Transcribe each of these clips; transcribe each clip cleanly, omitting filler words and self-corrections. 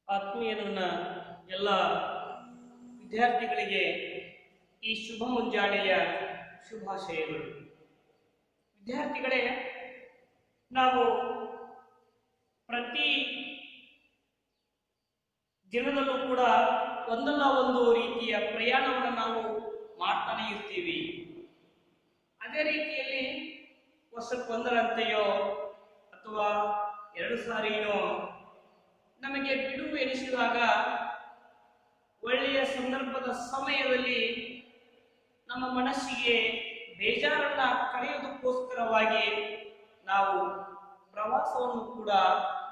ಆತ್ಮೀಯ ನನ್ನ ಎಲ್ಲ ವಿದ್ಯಾರ್ಥಿಗಳಿಗೆ ಈ ಶುಭ ಮುಂಜಾನೆಯ ಶುಭಾಶಯಗಳು. ವಿದ್ಯಾರ್ಥಿಗಳೇ, ನಾವು ಪ್ರತಿ ದಿನದಲ್ಲೂ ಕೂಡ ಒಂದಲ್ಲ ಒಂದು ರೀತಿಯ ಪ್ರಯಾಣವನ್ನು ನಾವು ಮಾಡ್ತಾನೆ ಇರ್ತೀವಿ. ಅದೇ ರೀತಿಯಲ್ಲಿ ವರ್ಷಕ್ಕೊಂದರಂತೆಯೋ ಅಥವಾ 2 ಸಾರಿನೋ ನಮಗೆ ಬಿಡುವು ಎನಿಸಿದಾಗ ಒಳ್ಳೆಯ ಸಂದರ್ಭದ ಸಮಯದಲ್ಲಿ ನಮ್ಮ ಮನಸ್ಸಿಗೆ ಬೇಜಾರನ್ನ ಕಳೆಯೋದಕ್ಕೋಸ್ಕರವಾಗಿ ನಾವು ಪ್ರವಾಸವನ್ನು ಕೂಡ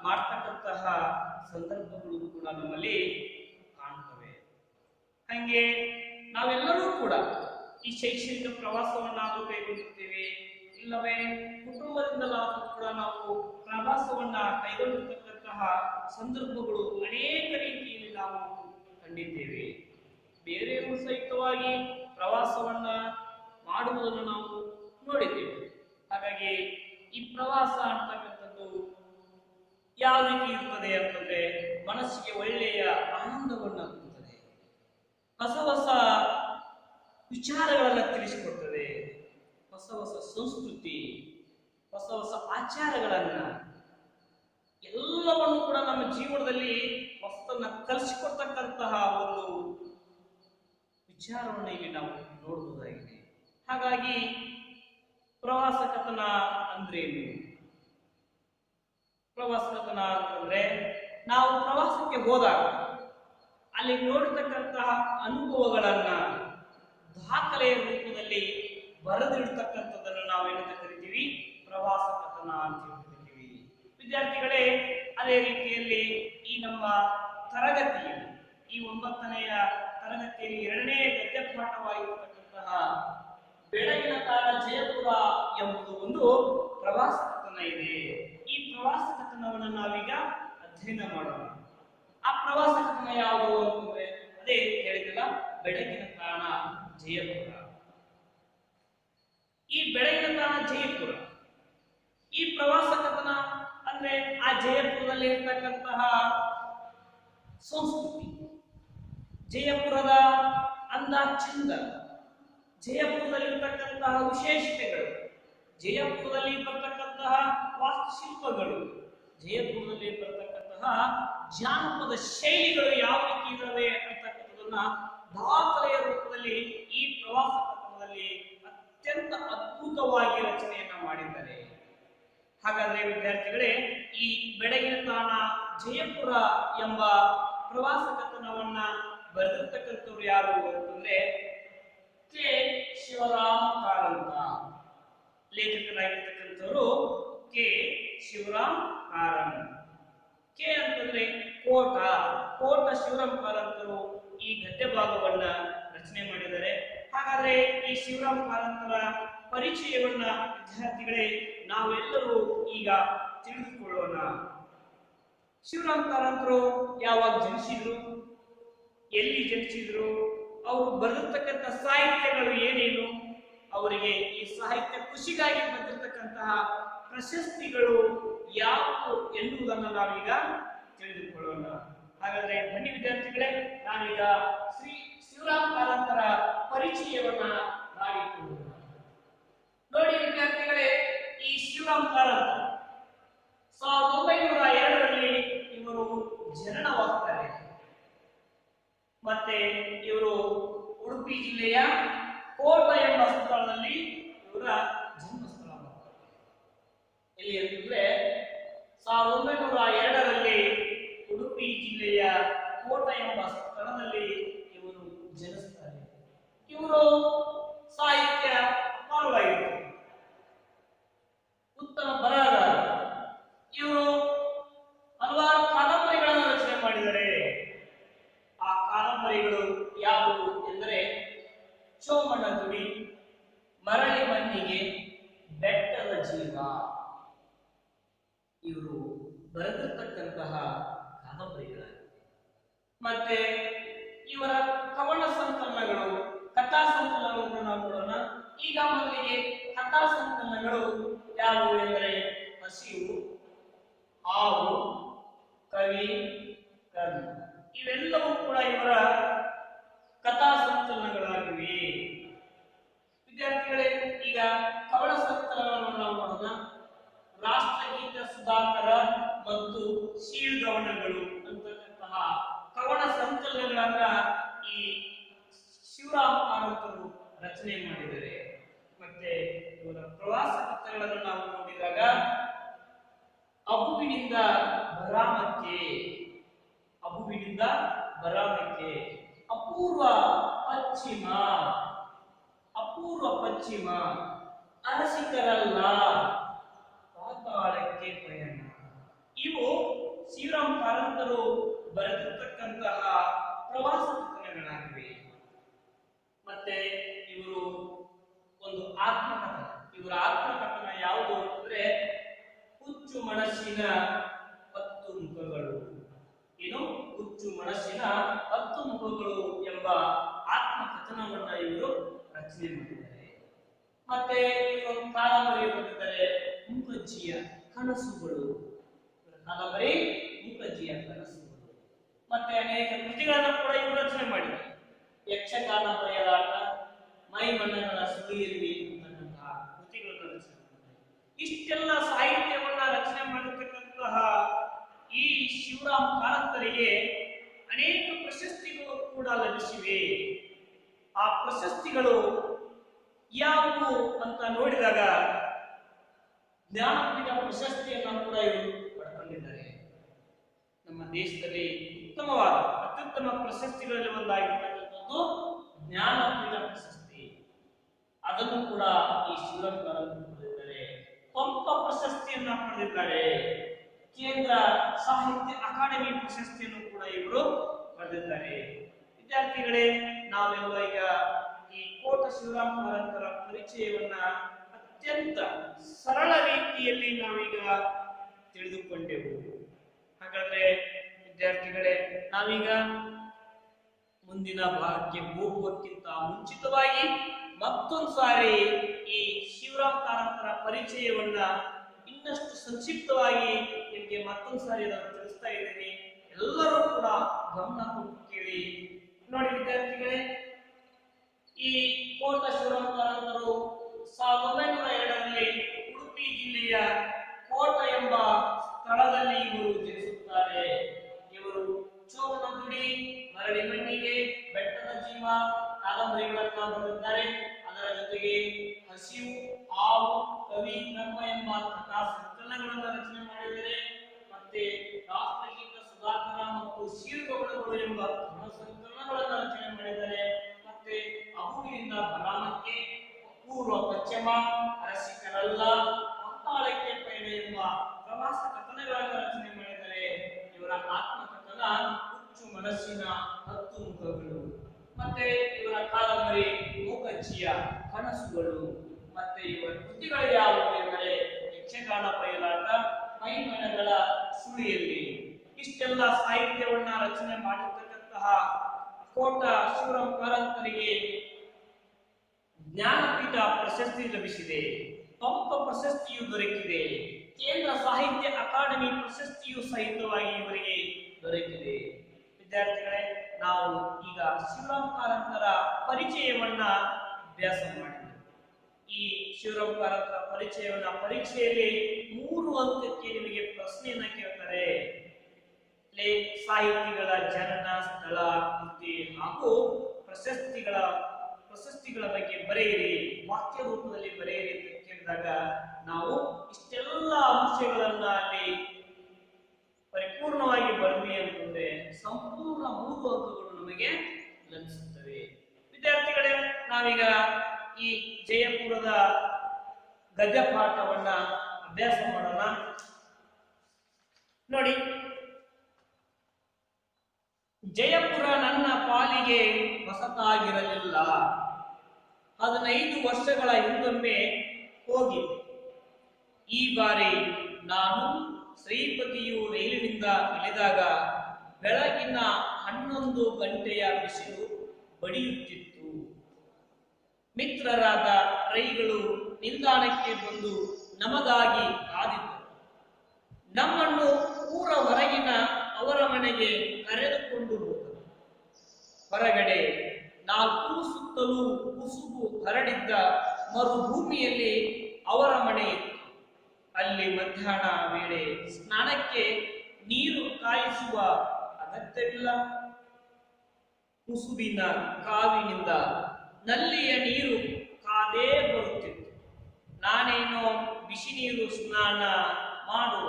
ಮಾಡ್ತಕ್ಕಂತಹ ಸಂದರ್ಭಗಳು ಕೂಡ ನಮ್ಮಲ್ಲಿ ಕಾಣ್ತವೆ. ಹಾಗೆ ನಾವೆಲ್ಲರೂ ಕೂಡ ಈ ಶೈಕ್ಷಣಿಕ ಪ್ರವಾಸವನ್ನಾದರೂ ಕೈಗೊಂಡಿರ್ತೀವಿ, ಇಲ್ಲವೇ ಕುಟುಂಬದಿಂದಲಾದರೂ ಕೂಡ ನಾವು ಪ್ರವಾಸವನ್ನ ಕೈಗೊಂಡಿರ್ತಕ್ಕಂತಹ ಸಂದರ್ಭಗಳು ಅನೇಕ ರೀತಿಯಲ್ಲಿ ನಾವು ಕಂಡಿದ್ದೇವೆ. ಬೇರೆಯೂ ಸಹಿತವಾಗಿ ಪ್ರವಾಸವನ್ನ ಮಾಡುವುದನ್ನು ನಾವು ನೋಡಿದ್ದೇವೆ. ಹಾಗಾಗಿ ಈ ಪ್ರವಾಸ ಅಂತಕ್ಕಂಥದ್ದು ಯಾವ ರೀತಿ ಇರ್ತದೆ ಅಂತಂದ್ರೆ ಮನಸ್ಸಿಗೆ ಒಳ್ಳೆಯ ಆನಂದವನ್ನು ಕೊಡುತ್ತದೆ, ಹೊಸ ಹೊಸ ವಿಚಾರಗಳನ್ನು ತಿಳಿಸಿಕೊಡ್ತದೆ, ಹೊಸ ಹೊಸ ಸಂಸ್ಕೃತಿ, ಹೊಸ ಹೊಸ ಆಚಾರಗಳನ್ನ ಎಲ್ಲವನ್ನು ಕೂಡ ನಮ್ಮ ಜೀವನದಲ್ಲಿ ಹೊಸತನ್ನ ಕಲಿಸಿಕೊಡ್ತಕ್ಕಂತಹ ಒಂದು ವಿಚಾರವನ್ನು ಇಲ್ಲಿ ನಾವು ನೋಡಬಹುದಾಗಿದೆ. ಹಾಗಾಗಿ ಪ್ರವಾಸ ಕಥನ ಅಂದ್ರೇನು? ಪ್ರವಾಸ ಕಥನ ಅಂತಂದ್ರೆ ನಾವು ಪ್ರವಾಸಕ್ಕೆ ಹೋದಾಗ ಅಲ್ಲಿ ನೋಡಿರ್ತಕ್ಕಂತಹ ಅನುಭವಗಳನ್ನ ದಾಖಲೆಯ ರೂಪದಲ್ಲಿ ಬರೆದಿಡ್ತಕ್ಕಂಥದ್ದನ್ನು ನಾವೇನಂತ ಕರಿತೀವಿ? ಪ್ರವಾಸ ಕಥನ ಅಂತ ಕರಿತೀವಿ. ವಿದ್ಯಾರ್ಥಿಗಳೇ, ಅದೇ ರೀತಿಯಲ್ಲಿ ಈ ನಮ್ಮ ತರಗತಿಯಲ್ಲಿ ಈ 9ನೆಯ ತರಗತಿಯಲ್ಲಿ 2ನೇ ಗದ್ಯ ಪಾಠವಾಗಿರತಕ್ಕಂತಹ ಬೆಳಗಿನ ಕಾಲ ಜಯಪುರ ಎಂಬುದು ಒಂದು ಪ್ರವಾಸ ಕಥನ ಇದೆ. ಈ ಪ್ರವಾಸ ಕಥನವನ್ನು ನಾವೀಗ ಅಧ್ಯಯನ ಮಾಡೋಣ. ಆ ಪ್ರವಾಸ ಕಥನ ಯಾವುದು ಅಂತಂದ್ರೆ ಅದೇ ಹೇಳಿದಿಲ್ಲ, ಬೆಳಗಿನ ತಾಣ ಜಯಪುರ. ಈ ಬೆಳಗಿನ ತಾಣ ಜಯಪುರ, ಈ ಪ್ರವಾಸ ಕಥನ ಅಂದ್ರೆ ಆ ಜಯಪುರದಲ್ಲಿ ಇರ್ತಕ್ಕಂತಹ ಸಂಸ್ಕೃತಿ, ಜಯಪುರದ ಅಂದ ಚಂದ, ಜಯಪುರದಲ್ಲಿರ್ತಕ್ಕಂತಹ ವಿಶೇಷತೆಗಳು, ಜಯಪುರದಲ್ಲಿ ಬರ್ತಕ್ಕಂತಹ ವಾಸ್ತುಶಿಲ್ಪಗಳು, ಜಯಪುರದಲ್ಲಿ ಬರ್ತಕ್ಕಂತಹ ಜಾನಪದ ಶೈಲಿಗಳು ಯಾವ ರೀತಿ ಇದ್ದಾವೆ ಅಂತಕ್ಕಂಥದನ್ನ ದಾಖಲೆಯ ರೂಪದಲ್ಲಿ ಈ ಪ್ರವಾಸ ಕಥನದಲ್ಲಿ ಅತ್ಯಂತ ಅದ್ಭುತವಾಗಿ ರಚನೆಯನ್ನ ಮಾಡಿದ್ದಾರೆ. ಹಾಗಾದ್ರೆ ವಿದ್ಯಾರ್ಥಿಗಳೇ, ಈ ಬೆಳಗಿನ ತಾಣ ಜಯಪುರ ಎಂಬ ಪ್ರವಾಸ ಕಥನವನ್ನ ಬರೆದಿರ್ತಕ್ಕಂಥವ್ರು ಯಾರು ಅಂತಂದ್ರೆ ಕೆ. ಶಿವರಾಮ್ ಕಾರಂತ. ಲೇಖಕರಾಗಿರ್ತಕ್ಕಂಥವರು ಕೆ. ಶಿವರಾಮ್ ಕಾರಂತ್. ಕೆ ಅಂತಂದ್ರೆ ಕೋಟ ಶಿವರಾಮ್ ಕಾರಂತರು ಈ ಗದ್ಯ ಭಾಗವನ್ನ ರಚನೆ ಮಾಡಿದ್ದಾರೆ. ಹಾಗಾದ್ರೆ ಈ ಶಿವರಾಮ್ ಕಾರಂತರ ಪರಿಚಯವನ್ನ ವಿದ್ಯಾರ್ಥಿಗಳೇ ನಾವೆಲ್ಲರೂ ಈಗ ತಿಳಿದುಕೊಳ್ಳೋಣ. ಶಿವರಾಮ್ ಕಾರಂತರು ಯಾವಾಗ ಜನಿಸಿದ್ರು, ಎಲ್ಲಿ ಜನಿಸಿದ್ರು, ಅವರು ಬರೆದಿರ್ತಕ್ಕಂಥ ಸಾಹಿತ್ಯಗಳು ಏನೇನು, ಅವರಿಗೆ ಈ ಸಾಹಿತ್ಯ ಕೃಷಿಗಾಗಿ ಬಂದಿರತಕ್ಕಂತಹ ಪ್ರಶಸ್ತಿಗಳು ಯಾವುವು ಎನ್ನುವುದನ್ನು ನಾವೀಗ ತಿಳಿದುಕೊಳ್ಳೋಣ. ಹಾಗಾದ್ರೆ ಬನ್ನಿ ವಿದ್ಯಾರ್ಥಿಗಳೇ, ನಾನೀಗ ಶ್ರೀ ಶಿವರಾಮ್ ಕಾರಂತರ ಪರಿಚಯವನ್ನ ಮಾಡಿಕೊಳ್ಳೋಣ. ನೋಡಿ ವಿದ್ಯಾರ್ಥಿಗಳೇ, ಈ ಶಿವರಾಮ್ ಕಾರಂತ 1902ರಲ್ಲಿ ಇವರು ಜನನವಾಗ್ತಾರೆ. ಮತ್ತೆ ಇವರು ಉಡುಪಿ ಜಿಲ್ಲೆಯ ಕೋಟ ಎಂಬ ಸ್ಥಳದಲ್ಲಿ ಇವರ ಜನ್ಮಸ್ಥಳ. ಎಲ್ಲಿ ಅಂತಂದ್ರೆ 1902ರಲ್ಲಿ ಉಡುಪಿ ಜಿಲ್ಲೆಯ ಕೋಟ ಎಂಬ ಸ್ಥಳದಲ್ಲಿ ಇವರು ಜನಿಸ್ತಾರೆ. ಇವರು ಸಾಹಿತ್ಯ ಅಪಾರವಾಗಿರುತ್ತದೆ, ಉತ್ತಮ ಬರಹಗಾರ. ಇವರು ಹಲವಾರು ಕಾದಂಬರಿಗಳನ್ನು ರಚನೆ ಮಾಡಿದ್ದಾರೆ. ಆ ಕಾದಂಬರಿಗಳು ಯಾವುವು ಎಂದರೆ ಚೋಮನ ದುಡಿ, ಮರಳಿ ಮಣ್ಣಿಗೆ, ಬೆಟ್ಟದ ಜೀವ. ಇವರು ಬರೆದಿರ್ತಕ್ಕಂತಹ ಕಾದಂಬರಿಗಳಾಗಿವೆ. ಮತ್ತೆ ಇವರ ಕವನ ಸಂಕಲನಗಳು, ಕಥಾ ಸಂಕಲನಗಳನ್ನು ನಾವು ನೋಡೋಣ. ಈಗ ಮೊದಲಿಗೆ ಕಥಾ ಸಂಕಲನಗಳು ಯಾವುವು ಎಂದರೆ ಹಸಿವು, ಹಾವು, ಕವಿ, ಕರ, ಟರ್ನ್, ಇವೆಲ್ಲವೂ ಕೂಡ ಇವರ ಕಥಾ ಸಂಕಲನಗಳಾಗಿವೆ. ವಿದ್ಯಾರ್ಥಿಗಳೇ, ಈಗ ಕವನ ಸಂಕಲನವನ್ನು ನಾವು ನೋಡೋಣ. ರಾಷ್ಟ್ರಗೀತ ಸುಧಾಕರ ಮತ್ತು ಶೀರ್ಗವನಗಳು ಅಂತಕ್ಕಂತಹ ಕವನ ಸಂಕಲನಗಳನ್ನ ಈ ಶಿವರಾಮ್ ಕಾರಂತರು ರಚನೆ ಮಾಡಿದ್ದಾರೆ. ಮತ್ತೆ ಇವರ ಪ್ರವಾಸ ಕಥೆಗಳನ್ನು ನಾವು ನೋಡಿದಾಗ ಅಬುವಿನಿಂದ ಬರಾಮಕ್ಕೆ, ಅಬುವಿನಿಂದ ಬರಾಮಕ್ಕೆ, ಅಪೂರ್ವ ಪಶ್ಚಿಮ, ಅಪೂರ್ವ ಪಶ್ಚಿಮ, ಅರಸಿಕರಲ್ಲ, ಪಾತಾಳಕ್ಕೆ ಪಯಣ. ಇವು ಶಿವರಾಮ್ ಕಾರಂತರು ಬರೆದಿರ್ತಕ್ಕಂತಹ ಪ್ರವಾಸ ಕಥನಗಳಾಗಿವೆ. ಮತ್ತೆ ಇವರು ಒಂದು ಆತ್ಮಕಥನ, ಇವರ ಆತ್ಮಕಥನ ಯಾವುದು ಅಂದ್ರೆ ಹುಚ್ಚು ಮನಸ್ಸಿನ 10 ಮುಖಗಳು. ಏನು? ಹುಚ್ಚು ಮನಸ್ಸಿನ 10 ಮುಖಗಳು ಎಂಬ ಆತ್ಮಕಥನವನ್ನ ಇವರು ರಚನೆ ಮಾಡಿದ್ದಾರೆ. ಮತ್ತೆ ಇವರು ಕಾದಂಬರಿ ಬರೆದಿದ್ದಾರೆ ಮೂಕಜ್ಜಿಯ ಕನಸುಗಳು, ಕಾದಂಬರಿ ಮೂಕಜ್ಜಿಯ ಕನಸುಗಳು. ಮತ್ತೆ ಅನೇಕ ಕೃತಿಗಳನ್ನು ಕೂಡ ಇವರು ರಚನೆ ಮಾಡಿದ್ದಾರೆ. ಯಕ್ಷಗಾನ ಬಯಲಾಟ, ಮೈಮಣ್ಣನ ಸುಳಿಯಲ್ಲಿ ಅಂತಕ್ಕಂತಹ ಕೃತಿಗಳನ್ನು ರಚನೆ ಮಾಡಿದ್ದಾರೆ. ಇಷ್ಟೆಲ್ಲ ಸಾಹಿತ್ಯವನ್ನ ರಚನೆ ಮಾಡಿರ್ತಕ್ಕಂತಹ ಈ ಶಿವರಾಮ್ ಕಾರಂತರಿಗೆ ಅನೇಕ ಪ್ರಶಸ್ತಿಗಳು ಕೂಡ ಲಭಿಸಿವೆ. ಆ ಪ್ರಶಸ್ತಿಗಳು ಯಾವುವು ಅಂತ ನೋಡಿದಾಗ ಜ್ಞಾನಪೀಠ ಪ್ರಶಸ್ತಿಯನ್ನು ಕೂಡ ಇವರು ಪಡ್ಕೊಂಡಿದ್ದಾರೆ. ನಮ್ಮ ದೇಶದಲ್ಲಿ ಉತ್ತಮವಾದ ಅತ್ಯುತ್ತಮ ಪ್ರಶಸ್ತಿಗಳಲ್ಲಿ ಒಂದಾಗಿರ್ತಕ್ಕಂಥದ್ದು ಜ್ಞಾನಪೀಠ ಪ್ರಶಸ್ತಿ. ಅದನ್ನು ಕೂಡ ಈ ಶಿವರಾಮ್ ಕಾರಂತರು ಪಡೆದಿದ್ದಾರೆ. ಪಂಪ ಪ್ರಶಸ್ತಿಯನ್ನ ಪಡೆದಿದ್ದಾರೆ. ಕೇಂದ್ರ ಸಾಹಿತ್ಯ ಅಕಾಡೆಮಿ ಪ್ರಶಸ್ತಿಯನ್ನು ಕೂಡ ಇವರು ಪಡೆದಿದ್ದಾರೆ. ವಿದ್ಯಾರ್ಥಿಗಳೇ, ನಾವೆಲ್ಲ ಈಗ ಈ ಕೋಟ ಶಿವರಾಮ್ ಕಾರಂತರ ಪರಿಚಯವನ್ನ ಅತ್ಯಂತ ಸರಳ ರೀತಿಯಲ್ಲಿ ನಾವೀಗ ತಿಳಿದುಕೊಂಡೆವು. ಹಾಗಾದ್ರೆ ವಿದ್ಯಾರ್ಥಿಗಳೇ, ನಾವೀಗ ಮುಂದಿನ ಭಾಗಕ್ಕೆ ಹೋಗುವುದಕ್ಕಿಂತ ಮುಂಚಿತವಾಗಿ ಮತ್ತೊಂದು ಸಾರಿ ಈ ಶಿವರಾಮ್ ಕಾರಂತರ ಪರಿಚಯವನ್ನ ಇನ್ನಷ್ಟು ಸಂಕ್ಷಿಪ್ತವಾಗಿ ನಿಮಗೆ ಮತ್ತೊಂದು ಸಾರಿ ನಾನು ತಿಳಿಸ್ತಾ ಇದ್ದೀನಿ. ಎಲ್ಲರೂ ಕೂಡ ಗಮನ ಕೊಟ್ಟು ಕೇಳಿ. ನೋಡಿ ವಿದ್ಯಾರ್ಥಿಗಳೇ, ಈ ಕೋಟ ಶಿವರಾಮ್ ಕಾರಂತರು 1902ರಲ್ಲಿ ಉಡುಪಿ ಜಿಲ್ಲೆಯ ಕೋಟ ಎಂಬ ಸ್ಥಳದಲ್ಲಿ ಇವರು ಜನಿಸುತ್ತಾರೆ. ಇವರು ಚೋಮನದುಡಿ, ಮರಳಿ ಮಣ್ಣಿಗೆ, ಬೆಟ್ಟದ ಜೀವ ಕಾದಂಬರಿಗಳನ್ನ ಬರೆದಿದ್ದಾರೆ. ಅದರ ಜೊತೆಗೆ ಹಸಿವು, ಹಾವು, ಕವಿ ಕರ್ಮ ಎಂಬ ಕಥಾ ಸಂಕಲನಗಳನ್ನು ರಚನೆ ಮಾಡಿದ್ದಾರೆ. ಮತ್ತೆ ರಾಷ್ಟ್ರಗೀತ ಸುಧಾಕರ ಮತ್ತು ಶೀರ್ಗವನಗಳು ಎಂಬ ಕವನ ಸಂಕಲನಗಳನ್ನು ರಚನೆ ಮಾಡಿದ್ದಾರೆ. ಮತ್ತೆ ಅಬುವಿನಿಂದ ಬರಾಮಕ್ಕೆ, ಪೂರ್ವ ಪಶ್ಚಿಮ, ಅರಸಿಕರಲ್ಲ, ಪಾತಾಳಕ್ಕೆ ಪಯಣ ಎಂಬ ಪ್ರವಾಸ ಕಥನಗಳನ್ನು ರಚನೆ ಮಾಡಿದ್ದಾರೆ. ಇವರ ಆತ್ಮಕಥನ ಹುಚ್ಚು ಮನಸ್ಸಿನ 10 ಮುಖಗಳು. ಮತ್ತೆ ಇವರ ಕಾದಂಬರಿ ಮೂಕಜ್ಜಿಯ ಕನಸುಗಳು. ಮತ್ತೆ ಇವರ ಕೃತಿಗಳು ಯಾವುವು ಎಂದರೆ ಯಕ್ಷಗಾನ ಬಯಲಾಟ, ಮೈಮನಗಳ ಸುಳಿಯಲ್ಲಿ. ಇಷ್ಟೆಲ್ಲ ಸಾಹಿತ್ಯವನ್ನ ರಚನೆ ಮಾಡಿರ್ತಕ್ಕಂತಹ ಕೋಟ ಶಿವರಾಮ್ ಕಾರಂತರಿಗೆ ಜ್ಞಾನಪೀಠ ಪ್ರಶಸ್ತಿ ಲಭಿಸಿದೆ. ಪಂಪ ಪ್ರಶಸ್ತಿಯು ದೊರಕಿದೆ. ಕೇಂದ್ರ ಸಾಹಿತ್ಯ ಅಕಾಡೆಮಿ ಪ್ರಶಸ್ತಿಯು ಸಹಿತವಾಗಿ ಇವರಿಗೆ ದೊರಕಿದೆ. ವಿದ್ಯಾರ್ಥಿಗಳೇ, ನಾವು ಈಗ ಶಿವರಾಮ್ ಕಾರಂತರ ಪರಿಚಯವನ್ನ ಅಭ್ಯಾಸ ಮಾಡಿದ್ದೇವೆ. ಈ ಶಿವರಾಮ್ ಕಾರಂತರ ಪರಿಚಯವನ್ನ ಪರೀಕ್ಷೆಯಲ್ಲಿ 3 ಅಂಕಕ್ಕೆ ನಿಮಗೆ ಪ್ರಶ್ನೆಯನ್ನ ಕೇಳ್ತಾರೆ. ಸಾಹಿತಿಗಳ ಜನನ, ಸ್ಥಳ, ಕೃತಿ ಹಾಗೂ ಪ್ರಶಸ್ತಿಗಳ ಬಗ್ಗೆ ಬರೆಯಿರಿ, ವಾಕ್ಯ ರೂಪದಲ್ಲಿ ಬರೆಯಿರಿ ಅಂತ ಕೇಳಿದಾಗ ನಾವು ಇಷ್ಟೆಲ್ಲ ಅಂಶಗಳನ್ನ ಅಲ್ಲಿ ಪರಿಪೂರ್ಣವಾಗಿ ಬರೆದ್ವಿ ಅಂತಂದ್ರೆ ಸಂಪೂರ್ಣ 3 ಅಂಕಗಳು ನಮಗೆ ಲಭಿಸುತ್ತವೆ. ವಿದ್ಯಾರ್ಥಿಗಳೇ, ನಾವೀಗ ಈ ಜಯಪುರದ ಗದ್ಯ ಪಾಠವನ್ನ ಅಭ್ಯಾಸ ಮಾಡೋಣ. ನೋಡಿ, ಜಯಪುರ ನನ್ನ ಪಾಲಿಗೆ ಹೊಸತಾಗಿರಲಿಲ್ಲ. 15 ವರ್ಷಗಳ ಹಿಂದೊಮ್ಮೆ ಹೋಗಿ ಈ ಬಾರಿ ನಾನು ಶ್ರೀಪತಿಯು ರೈಲಿನಿಂದ ಇಳಿದಾಗ ಬೆಳಗಿನ 11 ಗಂಟೆಯ ಬಿಸಿಲು ಬಡಿಯುತ್ತಿತ್ತು. ಮಿತ್ರರಾದ ರೈಗಳು ನಿಲ್ದಾಣಕ್ಕೆ ಬಂದು ನಮಗಾಗಿ ಕಾದಿದ್ದರು. ನಮ್ಮನ್ನು ಊರ ಹೊರಗಿನ ಅವರ ಮನೆಗೆ ಕರೆದುಕೊಂಡು ಹೋದರು. ಹೊರಗಡೆ ನಾಲ್ಕು ಸುತ್ತಲೂ ಕುಸುಬು ಹರಡಿದ್ದ ಮರುಭೂಮಿಯಲ್ಲಿ ಅವರ ಮನೆ ಇತ್ತು. ಅಲ್ಲಿ ಮಧ್ಯಾಹ್ನ ವೇಳೆ ಸ್ನಾನಕ್ಕೆ ನೀರು ಕಾಯಿಸುವ ಅಗತ್ಯವಿಲ್ಲ. ಕುಸುಬಿನ ಕಾವಿನಿಂದ ನಲ್ಲಿಯ ನೀರು ಕಾದೇ ಬರುತ್ತಿತ್ತು. ನಾನೇನೋ ಬಿಸಿ ನೀರು ಸ್ನಾನ ಮಾಡುವ,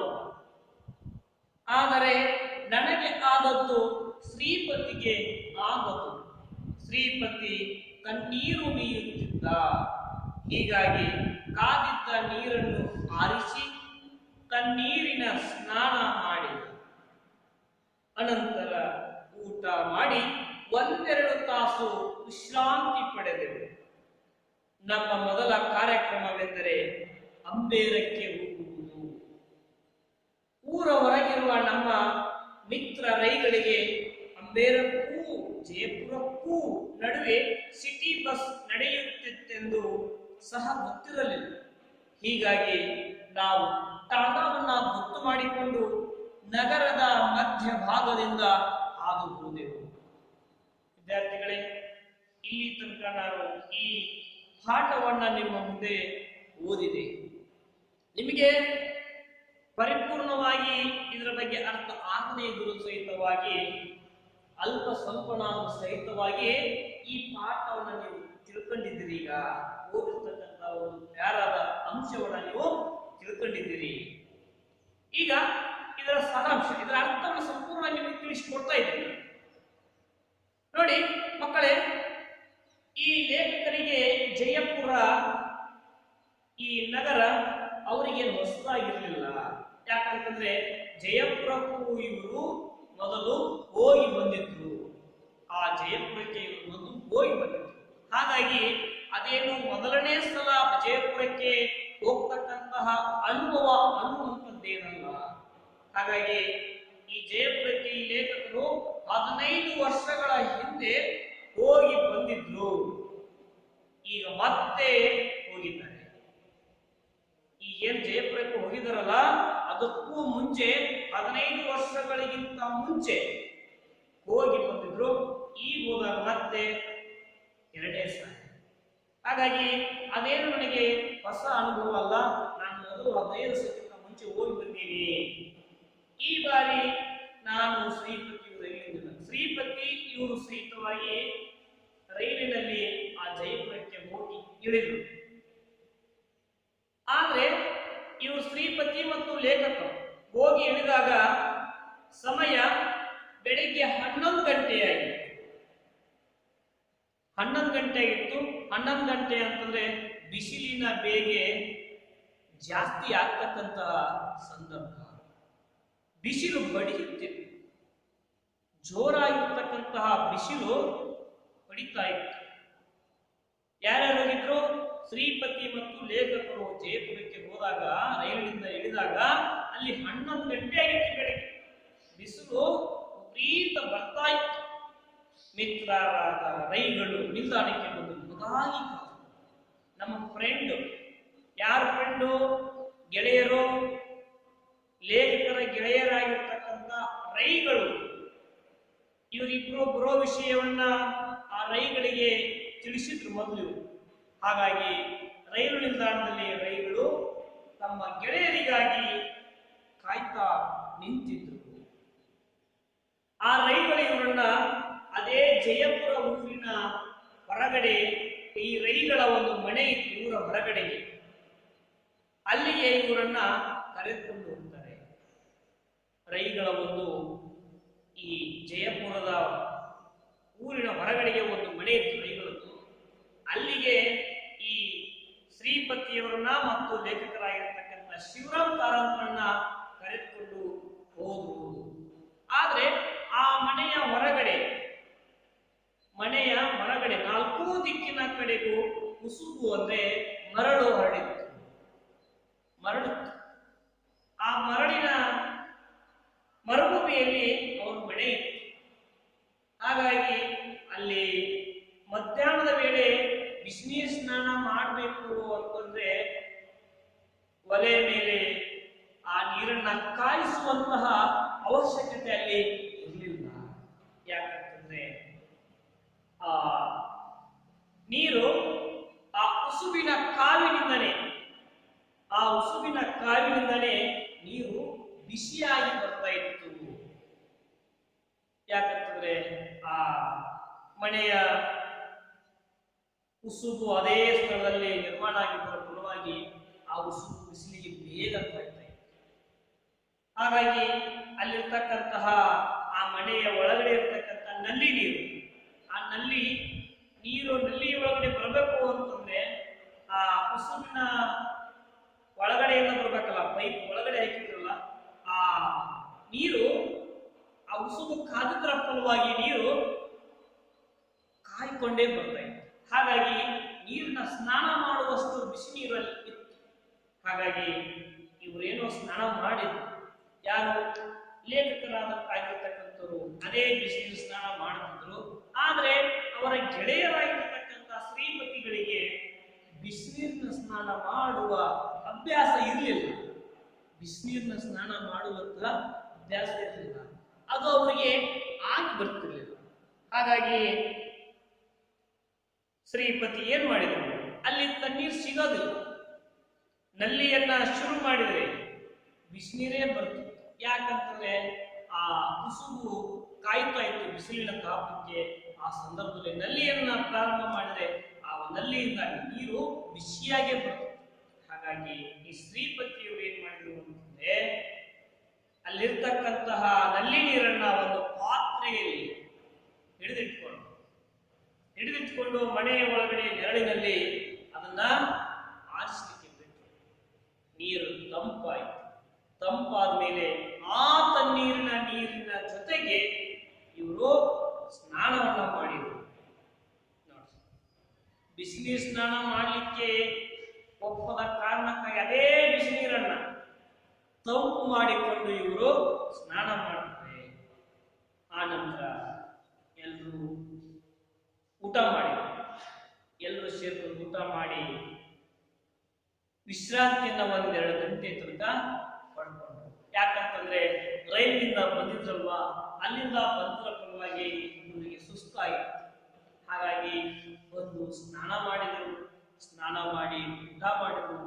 ಆದರೆ ನನಗೆ ಆದದ್ದು ಶ್ರೀಪತಿಗೆ ಆಗದು. ಶ್ರೀಪತಿ ಕಣ್ಣೀರು ಮೀಯುತ್ತಿದ್ದ. ಹೀಗಾಗಿ ಕಾದಿದ್ದ ನೀರನ್ನು ಆರಿಸಿ ತಣ್ಣೀರಿನ ಸ್ನಾನ ಮಾಡಿದ. ಅನಂತರ ಊಟ ಮಾಡಿ ಒಂದೆರಡು ತಾಸು ವಿಶ್ರಾಂತಿ ಪಡೆದೆವು. ನಮ್ಮ ಮೊದಲ ಕಾರ್ಯಕ್ರಮವೆಂದರೆ ಅಂಬೇರಕ್ಕೆ ಹೋಗುವುದು. ಊರ ಹೊರಗಿರುವ ನಮ್ಮ ಮಿತ್ರ ರೈಗಳಿಗೆ ಅಂಬೇರಕ್ಕೂ ಜಯಪುರಕ್ಕೂ ನಡುವೆ ಸಿಟಿ ಬಸ್ ನಡೆಯುತ್ತಿತ್ತೆಂದು ಸಹ ಗೊತ್ತಿರಲಿಲ್ಲ. ಹೀಗಾಗಿ ನಾವು ಟಾಟಾವನ್ನ ಗೊತ್ತು ಮಾಡಿಕೊಂಡು ನಗರದ ಮಧ್ಯಭಾಗದಿಂದ ಹಾದು ಹೋದೆವು. ವಿದ್ಯಾರ್ಥಿಗಳೇ, ಇಲ್ಲಿ ತನಕ ನಾನು ಈ ಪಾಠವನ್ನ ನಿಮ್ಮ ಮುಂದೆ ಓದಿದೆ. ನಿಮಗೆ ಪರಿಪೂರ್ಣವಾಗಿ ಇದರ ಬಗ್ಗೆ ಅರ್ಥ ಆಗದೇ ಇದ್ರೂ ಸಹಿತವಾಗಿ ಅಲ್ಪ ಸ್ವಲ್ಪನಾದರೂ ಸಹಿತವಾಗಿ ಈ ಪಾಠವನ್ನು ನೀವು ತಿಳ್ಕೊಂಡಿದ್ದೀರಿ. ಈಗ ಓದಿರ್ತಕ್ಕಂಥ ಒಂದು ಪ್ಯಾರಾದ ಅಂಶವನ್ನ ನೀವು ತಿಳ್ಕೊಂಡಿದ್ದೀರಿ. ಈಗ ಇದರ ಸಾರಾಂಶ, ಇದರ ಅರ್ಥವನ್ನು ಸಂಪೂರ್ಣ ನಿಮಗೆ ತಿಳಿಸಿಕೊಡ್ತಾ ಇದ್ದೀನಿ. ನೋಡಿ ಮಕ್ಕಳೇ, ಈ ಲೇಖಕರಿಗೆ ಜಯಪುರ ಈ ನಗರ ಅವರಿಗೇನು ಹೊಸದಾಗಿರ್ಲಿಲ್ಲ. ಯಾಕಂತಂದ್ರೆ ಜಯಪುರಕ್ಕೂ ಇವರು ಮೊದಲು ಹೋಗಿ ಬಂದಿದ್ರು. ಆ ಜಯಪುರಕ್ಕೆ ಇವರು ಮೊದಲು ಹೋಗಿ ಬಂದಿದ್ರು. ಹಾಗಾಗಿ ಅದೇನು ಮೊದಲನೇ ಸಲ ಜಯಪುರಕ್ಕೆ ಹೋಗ್ತಕ್ಕಂತಹ ಅನುಭವ ಅನ್ನುವಂಥದ್ದೇನಲ್ಲ. ಹಾಗಾಗಿ ಈ ಜಯಪುರಕ್ಕೆ ಈ ಲೇಖಕರು 15 ವರ್ಷಗಳ ಹಿಂದೆ ಹೋಗಿ ಬಂದಿದ್ರು. ಈಗ ಮತ್ತೆ ಹೋಗಿದ್ದಾರೆ. ಈ ಏನ್ ಜಯಪುರಕ್ಕೆ ಹೋಗಿದಾರಲ್ಲ, ಅದಕ್ಕೂ ಮುಂಚೆ 15 ವರ್ಷಗಳಿಗಿಂತ ಮುಂಚೆ ಹೋಗಿ ಬಂದಿದ್ರು. ಈಗ ಹೋದಾಗ ಮತ್ತೆ ಎರಡನೇ ಸಾರಿ. ಹಾಗಾಗಿ ಅದೇನು ನನಗೆ ಹೊಸ ಅನುಭವ ಅಲ್ಲ. ನಾನು ಮೊದಲು 15 ವರ್ಷಕ್ಕಿಂತ ಮುಂಚೆ ಹೋಗಿ ಬಂದೀನಿ. ಈ ಬಾರಿ ನಾನು ಶ್ರೀಪತಿ ಇವರು ಸಹಿತವಾಗಿ ರೈಲಿನಲ್ಲಿ ಆ ಜಯಪುರಕ್ಕೆ ಹೋಗಿ ಇಳಿದರು. ಆದ್ರೆ ಇವರು ಶ್ರೀಪತಿ ಮತ್ತು ಲೇಖಕರು ಹೋಗಿ ಇಳಿದಾಗ ಸಮಯ ಬೆಳಿಗ್ಗೆ 11 ಗಂಟೆಯಾಗಿತ್ತು. 11 ಗಂಟೆ ಆಗಿತ್ತು. 11 ಗಂಟೆ ಅಂತಂದ್ರೆ ಬಿಸಿಲಿನ ಬೇಗೆ ಜಾಸ್ತಿ ಆಗ್ತಕ್ಕಂತಹ ಸಂದರ್ಭ. ಬಿಸಿಲು ಬಡಿಯುತ್ತಿತ್ತು. ಜೋರಾಗಿರ್ತಕ್ಕಂತಹ ಬಿಸಿಲು ಬಡಿತಾ ಇತ್ತು. ಯಾರ್ಯಾರು ಹೋಗಿದ್ರು? ಶ್ರೀಪತಿ ಮತ್ತು ಲೇಖಕರು ಜಯಪುರಕ್ಕೆ ಹೋದಾಗ, ರೈಲಿನಿಂದ ಇಳಿದಾಗ ಅಲ್ಲಿ 11 ಗಂಟೆ ಆಗಿತ್ತು ಬೆಳಗ್ಗೆ. ಬಿಸಿಲು ವಿಪರೀತ ಬರ್ತಾ ಇತ್ತು. ಮಿತ್ರರಾದ ರೈಗಳು ನಿಲ್ದಾಣಕ್ಕೆ ಬಂದು ಮಗಾಗಿ ನಮ್ಮ ಫ್ರೆಂಡ್, ಯಾರ ಫ್ರೆಂಡು? ಗೆಳೆಯರು, ಲೇಖಕರ ಗೆಳೆಯರಾಗಿರ್ತಕ್ಕಂಥ ರೈಗಳು. ಇವರಿಬ್ರು ಬರೋ ವಿಷಯವನ್ನ ಆ ರೈಗಳಿಗೆ ತಿಳಿಸಿದ್ರು ಮೊದಲು. ಹಾಗಾಗಿ ರೈಲು ನಿಲ್ದಾಣದಲ್ಲಿ ರೈಗಳು ತಮ್ಮ ಗೆಳೆಯರಿಗಾಗಿ ಕಾಯ್ತಾ ನಿಂತಿದ್ರು. ಆ ರೈಗಳು ಇವರನ್ನ ಅದೇ ಜಯಪುರ ಊರಿನ ಹೊರಗಡೆ, ಈ ರೈಗಳ ಒಂದು ಮನೆ ಇತ್ತು ಊರ ಹೊರಗಡೆಗೆ, ಅಲ್ಲಿಗೆ ಇವರನ್ನ ಕರೆದುಕೊಂಡು ಹೋಗ್ತಾರೆ. ರೈಗಳ ಒಂದು ಈ ಜಯಪುರದ ಊರಿನ ಹೊರಗಡೆಗೆ ಒಂದು ಮನೆ ಇತ್ತು ರೈಗಳದ್ದು. ಅಲ್ಲಿಗೆ ಈ ಶ್ರೀಪತಿಯವರನ್ನ ಮತ್ತು ಲೇಖಕರಾಗಿರ್ತಕ್ಕಂಥ ಶಿವರಾಮ್ ಕಾರಂತರನ್ನ ಕರೆದುಕೊಂಡು ಹೋದ್ರು. ಆದ್ರೆ ಆ ಮನೆಯ ಹೊರಗಡೆ 4 ದಿಕ್ಕಿನ ಕಡೆಗೂ ಕುಸುಬು ಅಂದ್ರೆ ಮರಳು ಹರಡಿತ್ತು. ಆ ಮರಳಿನ ಮರುಭೂಮಿಯಲ್ಲಿ ಅವರ ಮನೆ ಇತ್ತು. ಹಾಗಾಗಿ ಅಲ್ಲಿ ಮಧ್ಯಾಹ್ನದ ವೇಳೆ ಬಿಸಿನೀರು ಸ್ನಾನ ಮಾಡಬೇಕು ಅಂತಂದ್ರೆ ಒಲೆ ಮೇಲೆ ಆ ನೀರನ್ನ ಕಾಯಿಸುವಂತಹ ಅವಶ್ಯಕತೆ ಅಲ್ಲಿ ಇರಲಿಲ್ಲ. ನೀರು ಆ ಉಸುಬಿನ ಕಾವಿನಿಂದಲೇ ನೀರು ಬಿಸಿಯಾಗಿ ಬರ್ತಾ ಇತ್ತು. ಯಾಕಂತಂದ್ರೆ ಆ ಮನೆಯ ಉಸುಬು ಅದೇ ಸ್ಥಳದಲ್ಲಿ ನಿರ್ಮಾಣ ಆಗಿದ್ದರ ಫಲವಾಗಿ ಆ ಉಸುಬು ಬಿಸಿಲಿಗೆ ಬೇಗ ಬರ್ತಾ ಇತ್ತು. ಹಾಗಾಗಿ ಅಲ್ಲಿರ್ತಕ್ಕಂತಹ ಆ ಮನೆಯ ಒಳಗಡೆ ಇರ್ತಕ್ಕಂಥ ನಲ್ಲಿ ನೀರು, ಆ ನಲ್ಲಿ ಒಳಗಡೆ ಬರಬೇಕು ಅಂತಂದ್ರೆ ಆ ಉಸುಬಿನ ಒಳಗಡೆಯಿಂದ ಬರ್ಬೇಕಲ್ಲ, ಪೈಪ್ ಒಳಗಡೆ ಹಾಕಿದ್ರಲ್ಲ ಆ ನೀರು, ಆ ಉಸುಬು ಕಾದಿದ್ದರ ಫಲವಾಗಿ ನೀರು ಕಾಯ್ಕೊಂಡೇ ಬರ್ತಾ ಇತ್ತು. ಹಾಗಾಗಿ ನೀರಿನ ಸ್ನಾನ ಮಾಡುವಷ್ಟು ಬಿಸಿ ನೀರಲ್ಲಿ ಇತ್ತು. ಹಾಗಾಗಿ ಇವರೇನೋ ಸ್ನಾನ ಮಾಡಿದ್ರು, ಯಾರು ಲೇಖಕರಾಗಿರ್ತಕ್ಕಂಥವ್ರು ಅದೇ ಬಿಸಿ ನೀರು ಸ್ನಾನ ಮಾಡುತ್ತಿದ್ರು. ಆದ್ರೆ ಅವರ ಗೆಳೆಯರಾಗಿರ್ತಕ್ಕಂಥ ಶ್ರೀಮತಿಗಳಿಗೆ ಬಿಸಿನೀರಿನ ಸ್ನಾನ ಮಾಡುವ ಅಭ್ಯಾಸ ಇರಲಿಲ್ಲ. ಬಿಸಿನೀರಿನ ಸ್ನಾನ ಮಾಡುವಂತ ಅಭ್ಯಾಸ ಇರಲಿಲ್ಲ, ಅದು ಅವರಿಗೆ ಆಗಿ ಬರ್ತಿರ್ಲಿಲ್ಲ. ಹಾಗಾಗಿ ಶ್ರೀಪತಿ ಏನ್ ಮಾಡಿದ್ರು, ಅಲ್ಲಿ ತಣ್ಣೀರು ಸಿಗೋದಿಲ್ಲ, ನಲ್ಲಿಯನ್ನ ಶುರು ಮಾಡಿದ್ರೆ ಬಿಸಿನೀರೇ ಬರ್ತಿತ್ತು. ಯಾಕಂತಂದ್ರೆ ಆ ಉಸುಬು ಕಾಯ್ತಾ ಇತ್ತು ಬಿಸಿಲಿನ ತಾಪಕ್ಕೆ. ಆ ಸಂದರ್ಭದಲ್ಲಿ ನಲ್ಲಿಯನ್ನ ಪ್ರಾರಂಭ ಮಾಡಿದ್ರೆ ಆ ನಲ್ಲಿಯಿಂದ ನೀರು ಬಿಸಿಯಾಗೆ ಬರ್ತದೆ. ಹಾಗಾಗಿ ಈ ಶ್ರೀಪತಿಯವರು ಏನ್ ಮಾಡಿದ್ರು ಅಂತಂದ್ರೆ, ಅಲ್ಲಿರ್ತಕ್ಕಂತಹ ನಲ್ಲಿ ನೀರನ್ನ ಒಂದು ಪಾತ್ರೆಯಲ್ಲಿ ಹಿಡಿದಿಟ್ಕೊಂಡು ಮನೆಯ ಒಳಗಡೆ ನೆರಳಿನಲ್ಲಿ ಅದನ್ನ ಆರಿಸಲಿಕ್ಕೆ ಬಿಟ್ಟರು. ನೀರು ತಂಪಾದ ಮೇಲೆ ಆ ತಣ್ಣೀರಿನ ಜೊತೆಗೆ ಇವರು ಸ್ನಾನವನ್ನ ಮಾಡಿದರು. ಬಿಸಿನೀರು ಸ್ನಾನ ಮಾಡಲಿಕ್ಕೆ ಒಪ್ಪದ ಕಾರಣಕ್ಕಾಗಿ ಅದೇ ಬಿಸಿನೀರನ್ನ ತಂಪು ಮಾಡಿಕೊಂಡು ಇವರು ಸ್ನಾನ ಮಾಡ್ತಾರೆ. ಆ ನಂತರ ಎಲ್ಲರೂ ಊಟ ಮಾಡಿದರು. ಎಲ್ಲರೂ ಸೇರ್ಕೊಂಡು ಊಟ ಮಾಡಿ ವಿಶ್ರಾಂತಿಯನ್ನ 1-2 ಗಂಟೆ ತನಕ ಪಡ್ಕೊಂಡ್ರು. ಯಾಕಂತಂದ್ರೆ ರೈಲಿನಿಂದ ಬಂದಿದ್ರಲ್ವಾ, ಅಲ್ಲಿಂದ ಬಂದರ ಫಲವಾಗಿ ಇವರಿಗೆ ಸುಸ್ತಾಯಿತು. ಹಾಗಾಗಿ ಒಂದು ಸ್ನಾನ ಮಾಡಿದ್ರು, ಸ್ನಾನ ಮಾಡಿ ಊಟ ಮಾಡಿದ್ರು.